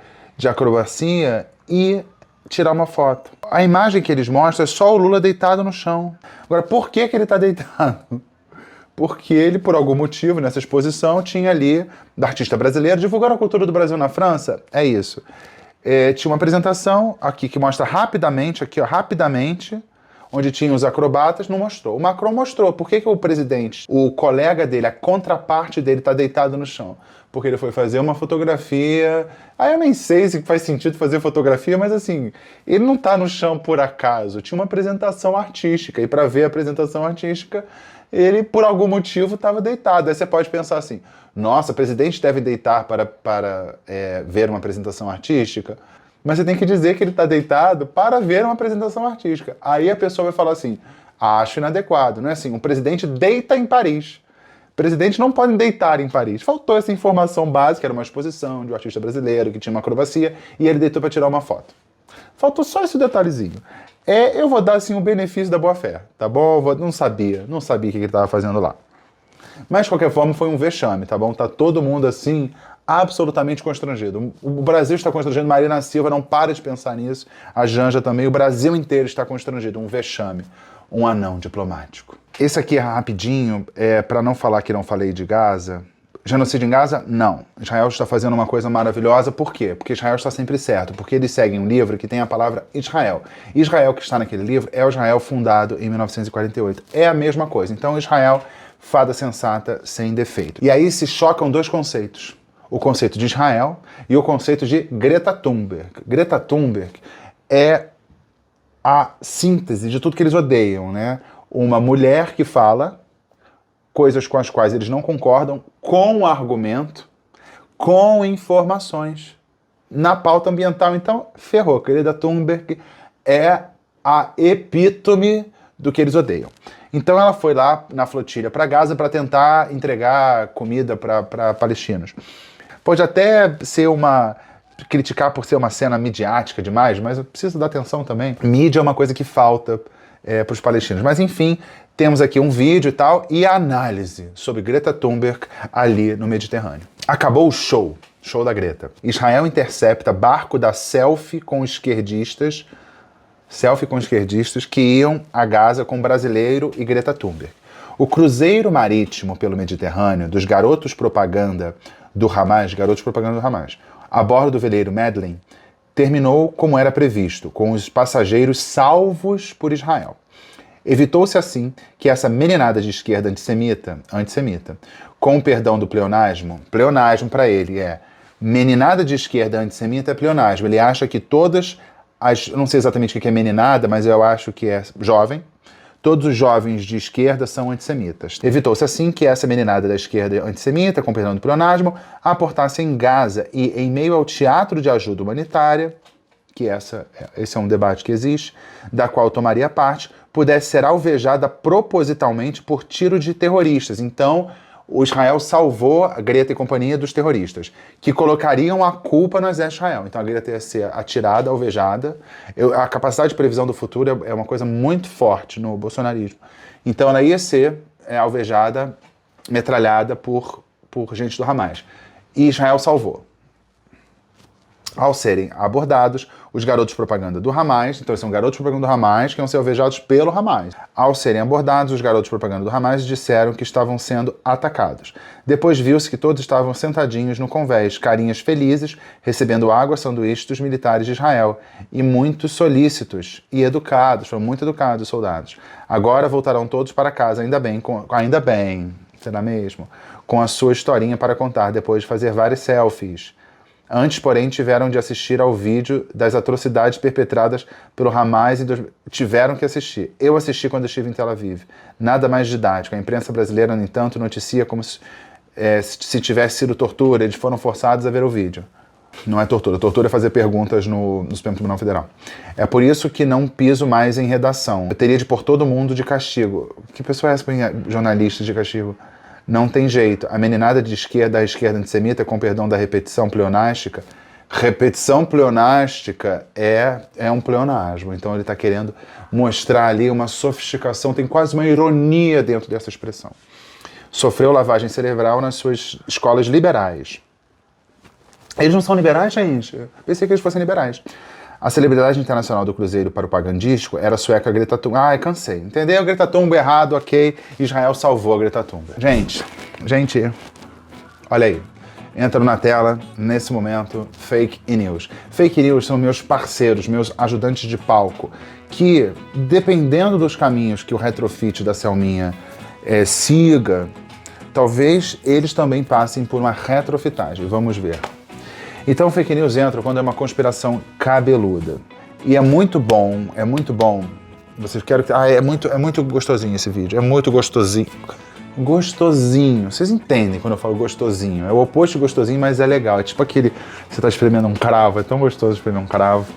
A: acrobacia e tirar uma foto. A imagem que eles mostram é só o Lula deitado no chão. Agora, por que ele está deitado? Porque ele, por algum motivo, nessa exposição, tinha ali, da artista brasileira, divulgando a cultura do Brasil na França. É isso. Tinha uma apresentação aqui que mostra rapidamente, onde tinha os acrobatas, não mostrou. O Macron mostrou. Por que o presidente, o colega dele, a contraparte dele, tá deitado no chão? Porque ele foi fazer uma fotografia. Aí eu nem sei se faz sentido fazer fotografia, mas assim, ele não tá no chão por acaso. Tinha uma apresentação artística, e para ver a apresentação artística, ele, por algum motivo, estava deitado. Aí você pode pensar assim, nossa, o presidente deve deitar para ver uma apresentação artística? Mas você tem que dizer que ele está deitado para ver uma apresentação artística. Aí a pessoa vai falar assim, acho inadequado. Não é assim, o presidente deita em Paris. O presidente não pode deitar em Paris. Faltou essa informação básica, era uma exposição de um artista brasileiro que tinha uma acrobacia, e ele deitou para tirar uma foto. Faltou só esse detalhezinho. Eu vou dar assim o benefício da boa-fé, tá bom? Não sabia o que ele estava fazendo lá. Mas, de qualquer forma, foi um vexame, tá bom? Tá todo mundo, assim, absolutamente constrangido. O Brasil está constrangido, Marina Silva não para de pensar nisso, a Janja também, o Brasil inteiro está constrangido, um vexame, um anão diplomático. Esse aqui é rapidinho, para não falar que não falei de Gaza. Genocídio em Gaza? Não. Israel está fazendo uma coisa maravilhosa, por quê? Porque Israel está sempre certo, porque eles seguem um livro que tem a palavra Israel. Israel que está naquele livro é o Israel fundado em 1948. É a mesma coisa. Então Israel, fada sensata, sem defeito. E aí se chocam dois conceitos. O conceito de Israel e o conceito de Greta Thunberg. Greta Thunberg é a síntese de tudo que eles odeiam, né? Uma mulher que fala coisas com as quais eles não concordam, com argumento, com informações. Na pauta ambiental, então, ferrou. Greta Thunberg é a epítome do que eles odeiam. Então ela foi lá na flotilha para Gaza para tentar entregar comida para palestinos. Pode até ser criticar por ser uma cena midiática demais, mas eu preciso dar atenção também. Mídia é uma coisa que falta para os palestinos. Mas enfim, temos aqui um vídeo e tal, e a análise sobre Greta Thunberg ali no Mediterrâneo. Acabou o show da Greta. Israel intercepta barco da selfie com esquerdistas que iam a Gaza com brasileiro e Greta Thunberg. O cruzeiro marítimo pelo Mediterrâneo dos garotos propaganda do Hamas, a bordo do veleiro Madeleine, terminou como era previsto, com os passageiros salvos por Israel. Evitou-se assim que essa meninada de esquerda antissemita, com o perdão do pleonasmo para ele é meninada de esquerda antissemita é pleonasmo. Ele acha que todas as, não sei exatamente o que é meninada, mas eu acho que é jovem, todos os jovens de esquerda são antissemitas. Evitou-se assim que essa meninada da esquerda antissemita, com perdão do pleonasmo, aportasse em Gaza e em meio ao teatro de ajuda humanitária, que esse é um debate que existe, da qual tomaria parte, pudesse ser alvejada propositalmente por tiro de terroristas. Então, o Israel salvou a Greta e companhia dos terroristas, que colocariam a culpa no exército de Israel. Então a Greta ia ser atirada, alvejada. A capacidade de previsão do futuro é uma coisa muito forte no bolsonarismo. Então ela ia ser alvejada, metralhada por gente do Hamas. E Israel salvou. Ao serem abordados, os garotos propaganda do Hamas, então eles são garotos propaganda do Hamas que iam ser alvejados pelo Hamas. Ao serem abordados, os garotos propaganda do Hamas disseram que estavam sendo atacados. Depois viu-se que todos estavam sentadinhos no convés, carinhas felizes, recebendo água, sanduíches dos militares de Israel, e muito solícitos e educados, foram muito educados os soldados. Agora voltarão todos para casa, ainda bem, será mesmo? Com a sua historinha para contar, depois de fazer várias selfies. Antes, porém, tiveram de assistir ao vídeo das atrocidades perpetradas pelo Hamas e tiveram que assistir. Eu assisti quando estive em Tel Aviv. Nada mais didático. A imprensa brasileira, no entanto, noticia como se tivesse sido tortura. Eles foram forçados a ver o vídeo. Não é tortura. Tortura é fazer perguntas no Supremo Tribunal Federal. É por isso que não piso mais em redação. Eu teria de pôr todo mundo de castigo. Que pessoa é essa para jornalistas de castigo? Não tem jeito. A meninada da esquerda antissemita, com perdão da repetição pleonástica, é um pleonasmo. Então ele está querendo mostrar ali uma sofisticação, tem quase uma ironia dentro dessa expressão. Sofreu lavagem cerebral nas suas escolas liberais. Eles não são liberais, gente? Eu pensei que eles fossem liberais. A celebridade internacional do cruzeiro propagandístico era a sueca Greta Thunberg. Ai, cansei. Entendeu? Greta Thunberg errado, ok. Israel salvou a Greta Thunberg. Gente, olha aí. Entram na tela, nesse momento, fake news. Fake news são meus parceiros, meus ajudantes de palco, que, dependendo dos caminhos que o retrofit da Selminha siga, talvez eles também passem por uma retrofitagem. Vamos ver. Então, fake news entra quando é uma conspiração cabeluda. E é muito bom. Vocês querem que... é muito gostosinho esse vídeo. É muito gostosinho. Gostosinho. Vocês entendem quando eu falo gostosinho. É o oposto de gostosinho, mas é legal. É tipo aquele... Você tá espremendo um cravo. É tão gostoso espremer um cravo.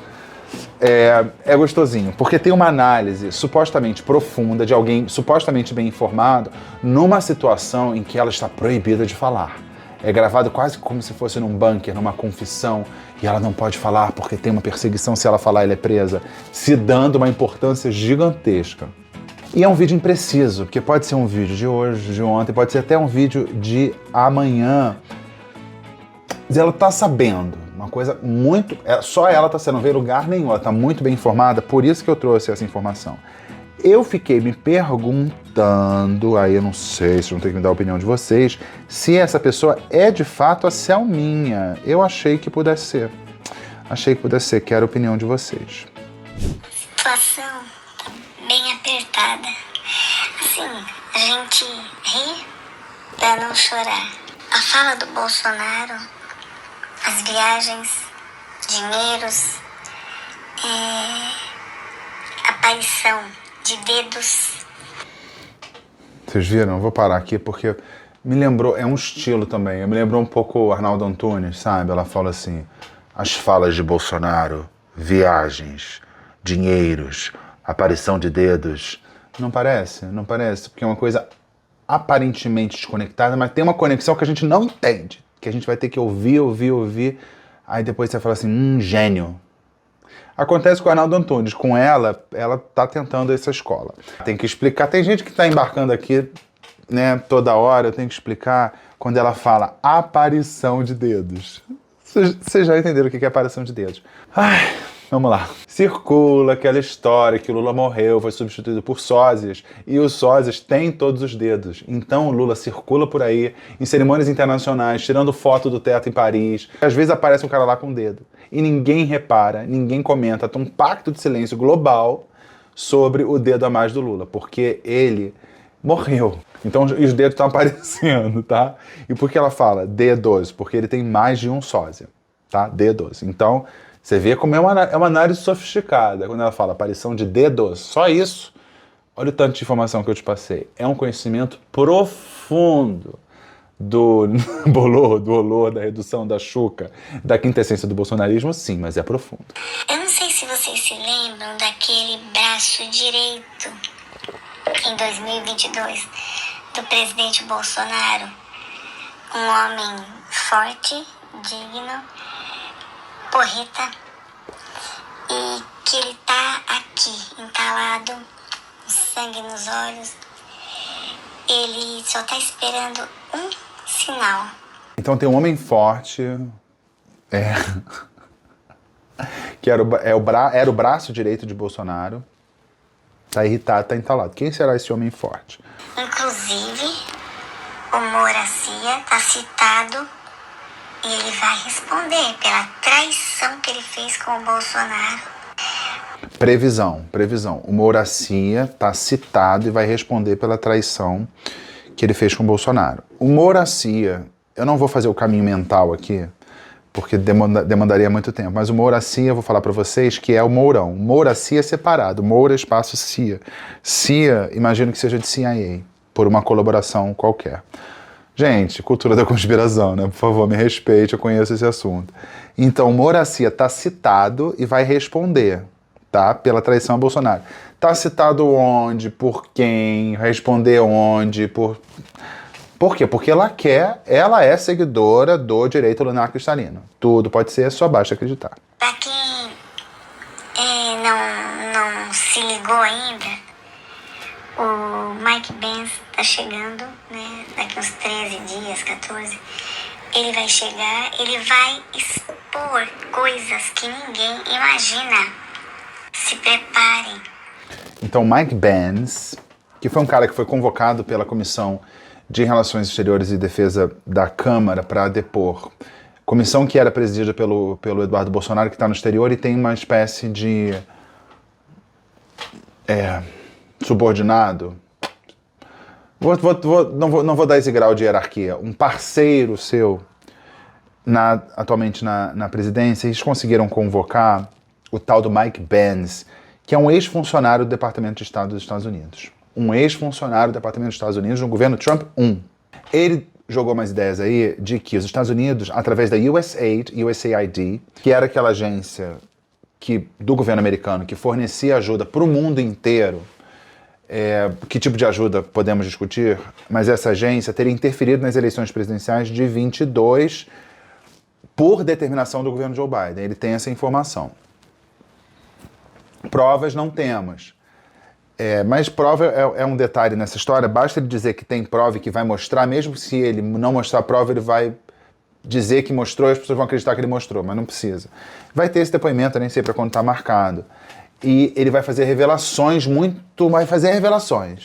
A: É gostosinho. Porque tem uma análise supostamente profunda de alguém supostamente bem informado numa situação em que ela está proibida de falar. É gravado quase como se fosse num bunker, numa confissão, e ela não pode falar porque tem uma perseguição, se ela falar ela é presa, se dando uma importância gigantesca. E é um vídeo impreciso, porque pode ser um vídeo de hoje, de ontem, pode ser até um vídeo de amanhã. Mas ela tá sabendo, uma coisa muito... só ela tá sendo, não vê lugar nenhum, ela tá muito bem informada, por isso que eu trouxe essa informação. Eu fiquei me perguntando, aí eu não sei, vocês vão ter que me dar a opinião de vocês, se essa pessoa é de fato a Selminha. Eu achei que pudesse ser. Quero a opinião de vocês.
F: A situação tá bem apertada. Assim, a gente ri pra não chorar. A fala do Bolsonaro, as viagens, dinheiros, aparição de dedos.
A: Vocês viram? Eu vou parar aqui porque me lembrou, é um estilo também, me lembrou um pouco o Arnaldo Antunes, sabe? Ela fala assim, as falas de Bolsonaro, viagens, dinheiros, aparição de dedos. Não parece, porque é uma coisa aparentemente desconectada, mas tem uma conexão que a gente não entende, que a gente vai ter que ouvir, aí depois você fala assim, gênio. Acontece com o Arnaldo Antunes, com ela tá tentando essa escola. Tem que explicar, tem gente que tá embarcando aqui, né, toda hora, eu tenho que explicar quando ela fala aparição de dedos. Vocês já entenderam o que é aparição de dedos. Ai, vamos lá. Circula aquela história que o Lula morreu, foi substituído por sósias, e os sósias têm todos os dedos. Então o Lula circula por aí, em cerimônias internacionais, tirando foto do teto em Paris. Às vezes aparece um cara lá com o dedo. E ninguém repara, ninguém comenta, tem um pacto de silêncio global sobre o dedo a mais do Lula, porque ele morreu. Então os dedos estão aparecendo, tá? E por que ela fala dedos? Porque ele tem mais de um sósia, tá? Dedos. Então, você vê como é uma análise sofisticada. Quando ela fala aparição de dedos, só isso, olha o tanto de informação que eu te passei. É um conhecimento profundo do olor, da redução da chuca, da quintessência do bolsonarismo, sim, mas é profundo.
F: Eu não sei se vocês se lembram daquele braço direito em 2022 do presidente Bolsonaro, um homem forte, digno, porreta, e que ele tá aqui, entalado, sangue nos olhos. Ele só tá esperando um sinal.
A: Então tem um homem forte, que era o braço direito de Bolsonaro, tá irritado, tá entalado. Quem será esse homem forte?
F: Inclusive, o Moracia tá citado e ele vai responder pela traição que ele fez com o Bolsonaro.
A: Previsão. O Moracia tá citado e vai responder pela traição que ele fez com o Bolsonaro. O Moracia, eu não vou fazer o caminho mental aqui, porque demandaria muito tempo, mas o Moracia, eu vou falar para vocês que é o Mourão. Mouracia separado, Moura espaço Cia. Cia, imagino que seja de CIA, por uma colaboração qualquer. Gente, cultura da conspiração, né? Por favor, me respeite, eu conheço esse assunto. Então, Mouracia tá citado e vai responder, tá? Pela traição a Bolsonaro. Tá citado onde, por quem, responder onde, por quê? Porque ela é seguidora do direito lunar cristalino. Tudo pode ser, só basta acreditar.
F: Pra quem não se ligou ainda, o Mike Pence tá chegando, né? Daqui uns 13 dias, 14. Ele vai chegar, ele vai expor coisas que ninguém imagina. Se preparem.
A: Então, Mike Pence, que foi um cara que foi convocado pela Comissão de Relações Exteriores e Defesa da Câmara para depor. Comissão que era presidida pelo Eduardo Bolsonaro, que está no exterior e tem uma espécie de subordinado. Não vou dar esse grau de hierarquia. Um parceiro seu atualmente na presidência, eles conseguiram convocar o tal do Mike Pence, que é um ex-funcionário do Departamento de Estado dos Estados Unidos. Um ex-funcionário do Departamento dos Estados Unidos no governo Trump 1. Ele jogou umas ideias aí de que os Estados Unidos, através da USAID, que era aquela agência do governo americano que fornecia ajuda para o mundo inteiro, que tipo de ajuda podemos discutir, mas essa agência teria interferido nas eleições presidenciais de 22 por determinação do governo Joe Biden. Ele tem essa informação. Provas não temos. Mas prova é um detalhe nessa história. Basta ele dizer que tem prova e que vai mostrar, mesmo se ele não mostrar a prova, ele vai dizer que mostrou e as pessoas vão acreditar que ele mostrou, mas não precisa. Vai ter esse depoimento, eu nem sei para quando está marcado. E ele vai fazer revelações,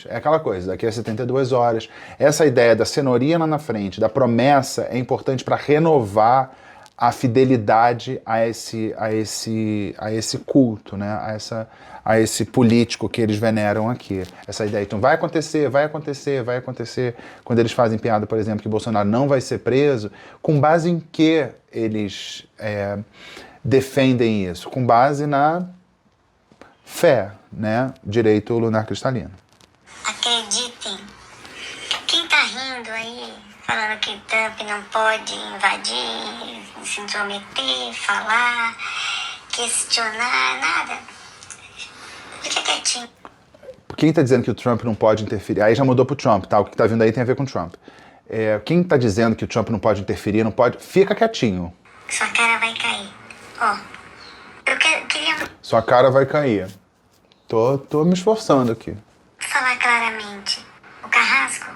A: é aquela coisa, daqui a 72 horas. Essa ideia da cenourinha lá na frente, da promessa, é importante para renovar a fidelidade a esse culto, né? a esse político que eles veneram aqui. Essa ideia, então, vai acontecer. Quando eles fazem piada, por exemplo, que Bolsonaro não vai ser preso, com base em que eles defendem isso? Com base na fé, né? Direito lunar cristalino.
F: Acreditem. Quem tá rindo aí, falando que Trump não pode invadir, se intrometer, falar, questionar, nada, fica quietinho.
A: Quem está dizendo que o Trump não pode interferir? Aí já mudou pro Trump, tá? O que está vindo aí tem a ver com o Trump. Quem está dizendo que o Trump não pode interferir, não pode... Fica quietinho.
F: Sua cara vai cair. Ó, eu queria...
A: Sua cara vai cair. Tô me esforçando aqui.
F: Falar claramente. O Carrasco,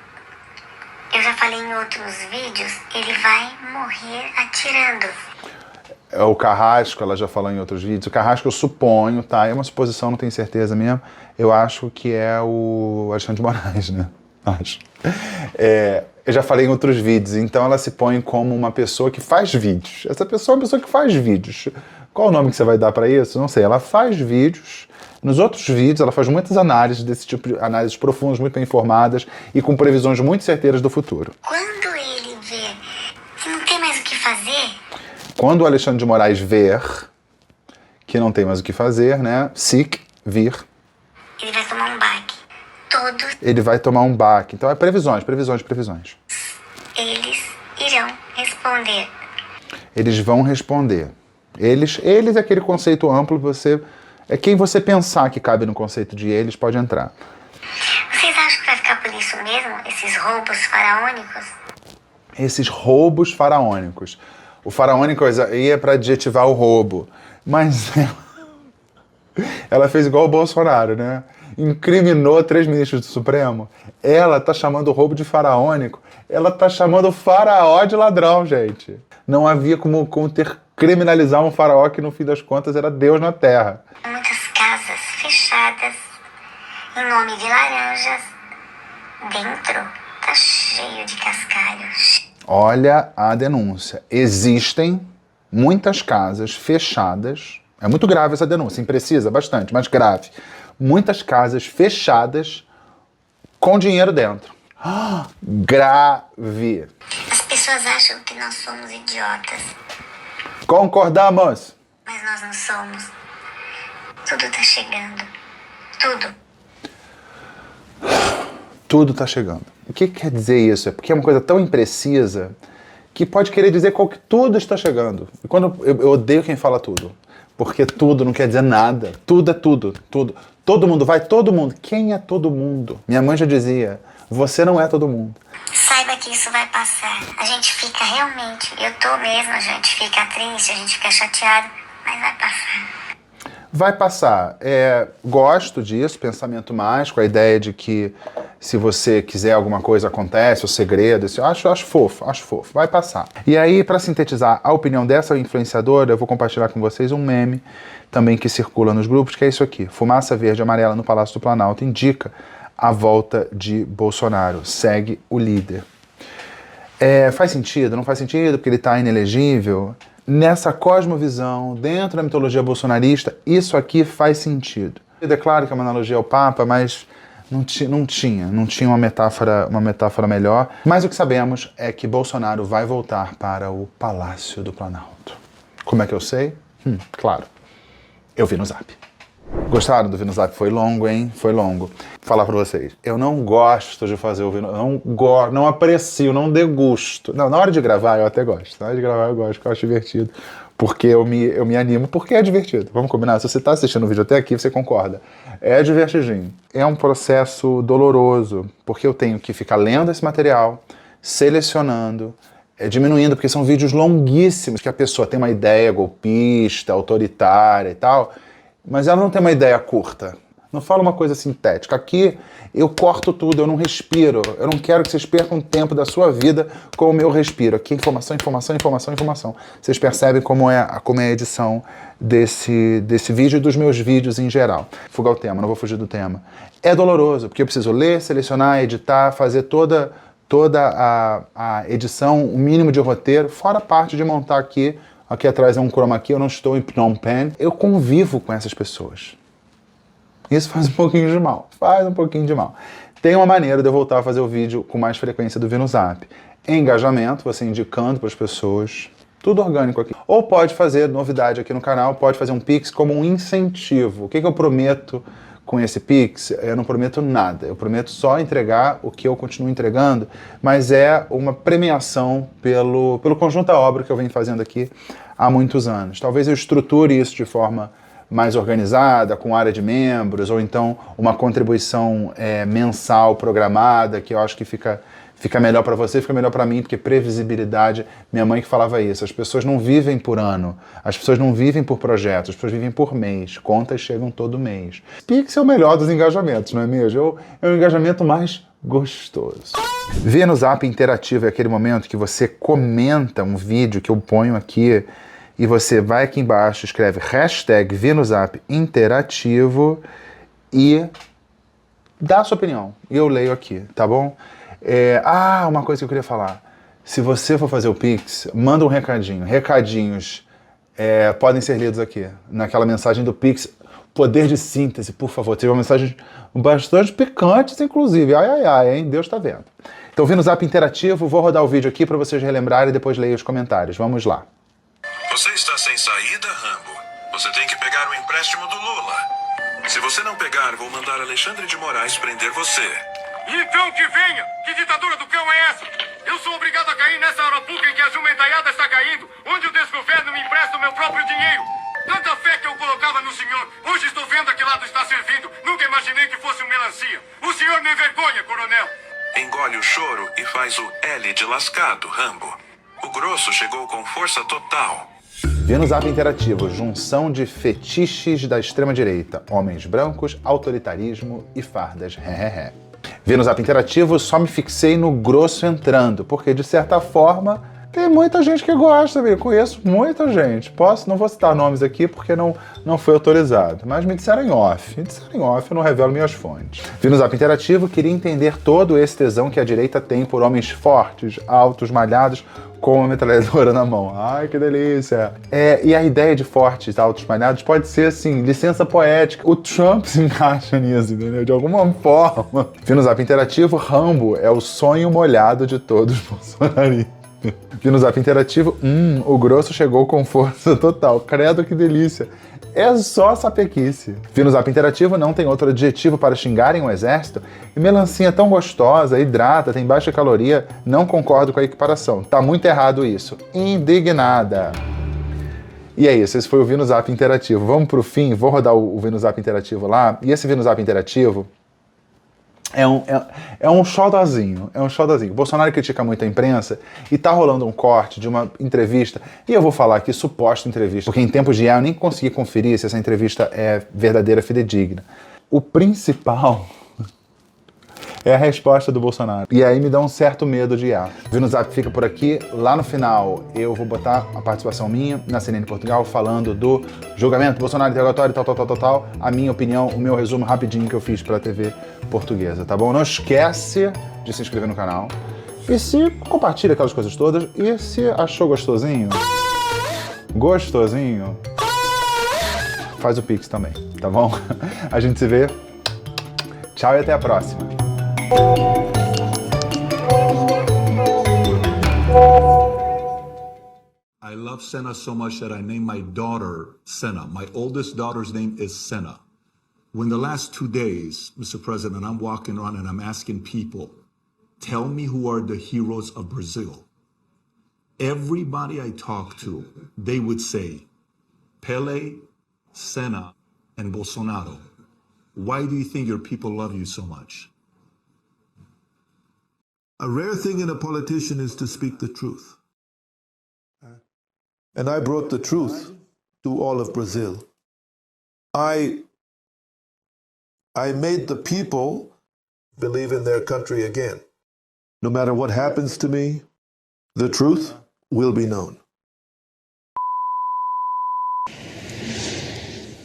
F: eu já falei em outros vídeos, ele vai morrer atirando.
A: O Carrasco, ela já falou em outros vídeos. O Carrasco eu suponho, tá? É uma suposição, não tenho certeza mesmo. Eu acho que é o Alexandre de Moraes, né? Acho. Eu já falei em outros vídeos, então ela se põe como uma pessoa que faz vídeos. Essa pessoa é uma pessoa que faz vídeos. Qual o nome que você vai dar para isso? Não sei. Ela faz vídeos. Nos outros vídeos, ela faz muitas análises desse tipo de análises profundas, muito bem informadas e com previsões muito certeiras do futuro.
F: Quando ele vê que não tem mais o que fazer...
A: Quando o Alexandre de Moraes ver que não tem mais o que fazer, né? Vir.
F: Ele vai tomar um baque. Todos...
A: Ele vai tomar um baque. Então é previsões.
F: Eles irão responder.
A: Eles vão responder. Eles é aquele conceito amplo, quem você pensar que cabe no conceito de eles pode entrar.
F: Vocês acham que vai ficar por isso mesmo? Esses roubos faraônicos?
A: Esses roubos faraônicos. O faraônico ia para adjetivar o roubo. Mas ela fez igual o Bolsonaro, né? Incriminou 3 ministros do Supremo. Ela tá chamando o roubo de faraônico. Ela tá chamando o faraó de ladrão, gente. Não havia como criminalizar um faraó que, no fim das contas, era Deus na Terra.
F: Muitas casas fechadas, em nome de laranjas. Dentro tá cheio de cascalhos.
A: Olha a denúncia. Existem muitas casas fechadas. É muito grave essa denúncia, imprecisa bastante, mas grave. Muitas casas fechadas com dinheiro dentro. Grave.
F: As pessoas acham que nós somos idiotas.
A: Concordamos.
F: Mas nós não somos. Tudo tá chegando. Tudo.
A: Tudo tá chegando. O que quer dizer isso? É porque é uma coisa tão imprecisa que pode querer dizer que tudo está chegando. E quando eu odeio quem fala tudo. Porque tudo não quer dizer nada. Tudo é tudo. Tudo. Todo mundo vai, todo mundo. Quem é todo mundo? Minha mãe já dizia, você não é todo mundo.
F: Saiba que isso vai passar. A gente fica realmente, eu tô mesmo, a gente fica triste, a gente fica chateado, mas vai passar.
A: Vai passar. Gosto disso, pensamento mágico, a ideia de que se você quiser alguma coisa acontece, o segredo, isso, acho fofo. Vai passar. E aí, para sintetizar a opinião dessa influenciadora, eu vou compartilhar com vocês um meme também que circula nos grupos, que é isso aqui. Fumaça verde e amarela no Palácio do Planalto indica a volta de Bolsonaro. Segue o líder. Faz sentido? Não faz sentido porque ele está inelegível? Nessa cosmovisão, dentro da mitologia bolsonarista, isso aqui faz sentido. É claro que é uma analogia ao Papa, mas não tinha uma metáfora melhor. Mas o que sabemos é que Bolsonaro vai voltar para o Palácio do Planalto. Como é que eu sei? Claro, eu vi no Zap. Gostaram do Vi no Zap? Foi longo, hein? Foi longo. Vou falar pra vocês. Eu não gosto de fazer o Vi no Zap. Não aprecio, não degusto. Não, na hora de gravar eu até gosto. Na hora de gravar eu gosto, porque eu acho divertido. Porque eu me animo, porque é divertido. Vamos combinar? Se você tá assistindo o vídeo até aqui, você concorda. É divertidinho. É um processo doloroso, porque eu tenho que ficar lendo esse material, selecionando, diminuindo, porque são vídeos longuíssimos, que a pessoa tem uma ideia golpista, autoritária e tal, mas ela não tem uma ideia curta. Não fala uma coisa sintética. Aqui eu corto tudo, eu não respiro. Eu não quero que vocês percam tempo da sua vida como eu respiro. Aqui informação, informação, informação, informação. Vocês percebem como é a edição desse vídeo e dos meus vídeos em geral. Fugar o tema, não vou fugir do tema. É doloroso, porque eu preciso ler, selecionar, editar, fazer toda a edição, o mínimo de roteiro, fora a parte de montar aqui. Aqui atrás é um chroma key, eu não estou em Phnom Penh. Eu convivo com essas pessoas. Isso faz um pouquinho de mal. Faz um pouquinho de mal. Tem uma maneira de eu voltar a fazer o vídeo com mais frequência do Vi no Zap. Engajamento, você indicando para as pessoas. Tudo orgânico aqui. Ou pode fazer, novidade aqui no canal, pode fazer um Pix como um incentivo. O que eu prometo com esse Pix? Eu não prometo nada. Eu prometo só entregar o que eu continuo entregando, mas é uma premiação pelo conjunto da obra que eu venho fazendo aqui há muitos anos. Talvez eu estruture isso de forma mais organizada, com área de membros, ou então uma contribuição mensal programada, que eu acho que fica melhor para você, fica melhor para mim, porque previsibilidade, minha mãe que falava isso, as pessoas não vivem por ano, as pessoas não vivem por projetos, as pessoas vivem por mês, contas chegam todo mês. Pix é o melhor dos engajamentos, não é mesmo? É o engajamento mais gostoso. Vi no Zap interativo é aquele momento que você comenta um vídeo que eu ponho aqui, e você vai aqui embaixo, escreve hashtag Vi no Zap interativo e dá a sua opinião. E eu leio aqui, tá bom? Uma coisa que eu queria falar. Se você for fazer o Pix, manda um recadinho. Recadinhos podem ser lidos aqui. Naquela mensagem do Pix, poder de síntese, por favor. Teve uma mensagem bastante picantes, inclusive. Ai, hein? Deus tá vendo. Então, Vi no Zap interativo, vou rodar o vídeo aqui para vocês relembrarem e depois leia os comentários. Vamos lá.
J: Você está sem saída, Rambo? Você tem que pegar o empréstimo do Lula. Se você não pegar, vou mandar Alexandre de Moraes prender você.
B: Então que venha! Que ditadura do cão é essa? Eu sou obrigado a cair nessa arapuca em que a jumentalhada está caindo, onde o desgoverno me empresta o meu próprio dinheiro. Tanta fé que eu colocava no senhor, hoje estou vendo a que lado está servindo. Nunca imaginei que fosse um melancia. O senhor me envergonha, coronel.
J: Engole o choro e faz o L de lascado, Rambo. O grosso chegou com força total.
A: Vi no Zap interativo, junção de fetiches da extrema-direita, homens brancos, autoritarismo e fardas. Vi no Zap interativo, só me fixei no grosso entrando, porque de certa forma tem muita gente que gosta, eu conheço muita gente. Não vou citar nomes aqui porque não foi autorizado, mas me disseram em off. Eu não revelo minhas fontes. Vi no Zap interativo, queria entender todo esse tesão que a direita tem por homens fortes, altos, malhados, com uma metralhadora na mão. Ai, que delícia! E a ideia de fortes, altos, malhados pode ser, assim, licença poética. O Trump se encaixa nisso, entendeu? De alguma forma. Vi no Zap interativo, Rambo é o sonho molhado de todos os bolsonaristas. Vi no Zap interativo, o grosso chegou com força total. Credo, que delícia. É só sapequice. Vi no Zap interativo, não tem outro adjetivo para xingarem o exército. E melancia tão gostosa, hidrata, tem baixa caloria, não concordo com a equiparação. Tá muito errado isso. Indignada. E é isso, esse foi o Vi no Zap interativo. Vamos pro fim, vou rodar o Vi no Zap interativo lá. E esse Vi no Zap interativo é um xodozinho. O Bolsonaro critica muito a imprensa e tá rolando um corte de uma entrevista, e eu vou falar aqui suposta entrevista, porque em tempos de IA eu nem consegui conferir se essa entrevista é verdadeira, fidedigna. O principal é a resposta do Bolsonaro. E aí me dá um certo medo de IA. O Vi no Zap fica por aqui. Lá no final eu vou botar a participação minha na CNN Portugal falando do julgamento Bolsonaro interrogatório, tal. A minha opinião, o meu resumo rapidinho que eu fiz pra TV portuguesa, tá bom? Não esquece de se inscrever no canal. E se compartilha aquelas coisas todas. E se achou gostosinho, faz o Pix também, tá bom? A gente se vê. Tchau e até a próxima.
K: I love Senna so much that I named my daughter Senna. My oldest daughter's name is Senna. When the last 2 days, Mr. President, I'm walking around and I'm asking people, tell me who are the heroes of Brazil. Everybody I talk to, they would say, Pele, Senna, and Bolsonaro. Why do you think your people love you so much? A rare thing in a politician is to speak the truth. And I brought the truth to all of Brazil. I made the people believe in their country again. No matter what happens to me, the truth will be known.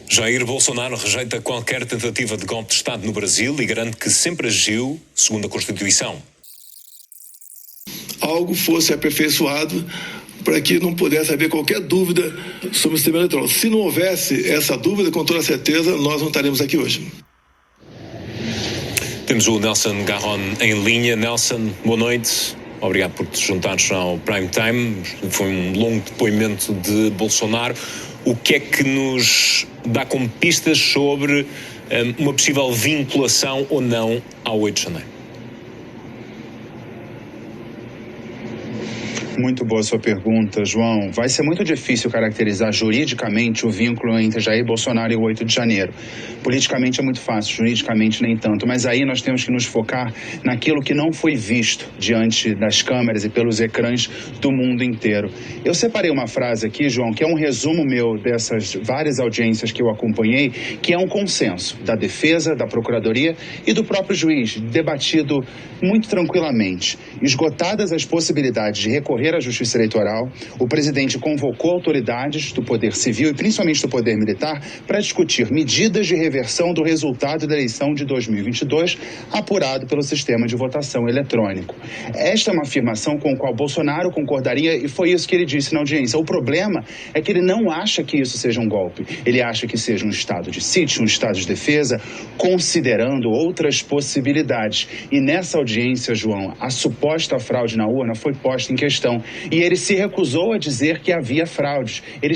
J: Jair Bolsonaro rejeita qualquer tentativa de golpe de Estado no Brasil e garante que sempre agiu segundo a Constituição.
K: Algo fosse aperfeiçoado para que não pudesse haver qualquer dúvida sobre o sistema eleitoral. Se não houvesse essa dúvida, com toda certeza, nós não estaremos aqui hoje.
J: Temos o Nelson Garron em linha. Nelson, boa noite. Obrigado por te juntares ao Prime Time. Foi um longo depoimento de Bolsonaro. O que é que nos dá como pistas sobre uma possível vinculação ou não ao 8 de janeiro?
L: Muito boa sua pergunta, João. Vai ser muito difícil caracterizar juridicamente o vínculo entre Jair Bolsonaro e o 8 de janeiro. Politicamente é muito fácil, juridicamente nem tanto. Mas aí nós temos que nos focar naquilo que não foi visto diante das câmeras e pelos ecrãs do mundo inteiro. Eu separei uma frase aqui, João, que é um resumo meu dessas várias audiências que eu acompanhei, que é um consenso da defesa, da procuradoria e do próprio juiz, debatido muito tranquilamente. Esgotadas as possibilidades de recorrer à Justiça Eleitoral, o presidente convocou autoridades do Poder Civil e principalmente do Poder Militar para discutir medidas de reversão do resultado da eleição de 2022 apurado pelo sistema de votação eletrônico. Esta é uma afirmação com a qual Bolsonaro concordaria e foi isso que ele disse na audiência. O problema é que ele não acha que isso seja um golpe. Ele acha que seja um estado de sítio, um estado de defesa, considerando outras possibilidades. E nessa audiência, João, a suposta fraude na urna foi posta em questão. E ele se recusou a dizer que havia fraudes. Ele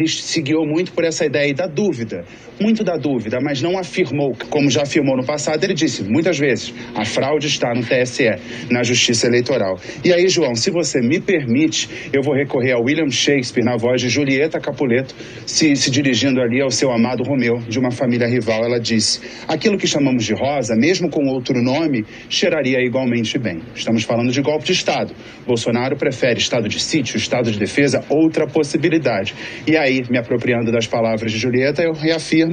L: se guiou muito por essa ideia da dúvida. Muito da dúvida, mas não afirmou, como já afirmou no passado, ele disse muitas vezes, a fraude está no TSE, na Justiça Eleitoral. E aí, João, se você me permite, eu vou recorrer a William Shakespeare na voz de Julieta Capuleto, se dirigindo ali ao seu amado Romeu, de uma família rival. Ela disse, aquilo que chamamos de rosa, mesmo com outro nome, cheiraria igualmente bem. Estamos falando de golpe de Estado. Bolsonaro prefere estado de sítio, estado de defesa, outra possibilidade. E aí, me apropriando das palavras de Julieta, eu reafirmo,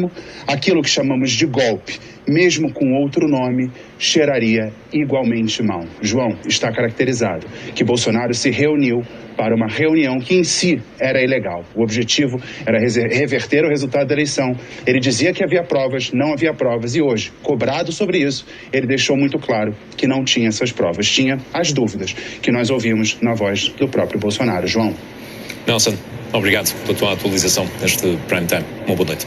L: aquilo que chamamos de golpe, mesmo com outro nome, cheiraria igualmente mal. João, está caracterizado que Bolsonaro se reuniu para uma reunião que em si era ilegal. O objetivo era reverter o resultado da eleição. Ele dizia que havia provas, não havia provas, e hoje, cobrado sobre isso, ele deixou muito claro que não tinha essas provas, tinha as dúvidas que nós ouvimos na voz do próprio Bolsonaro. João.
J: Nelson, obrigado pela tua atualização neste Prime Time. Uma boa noite.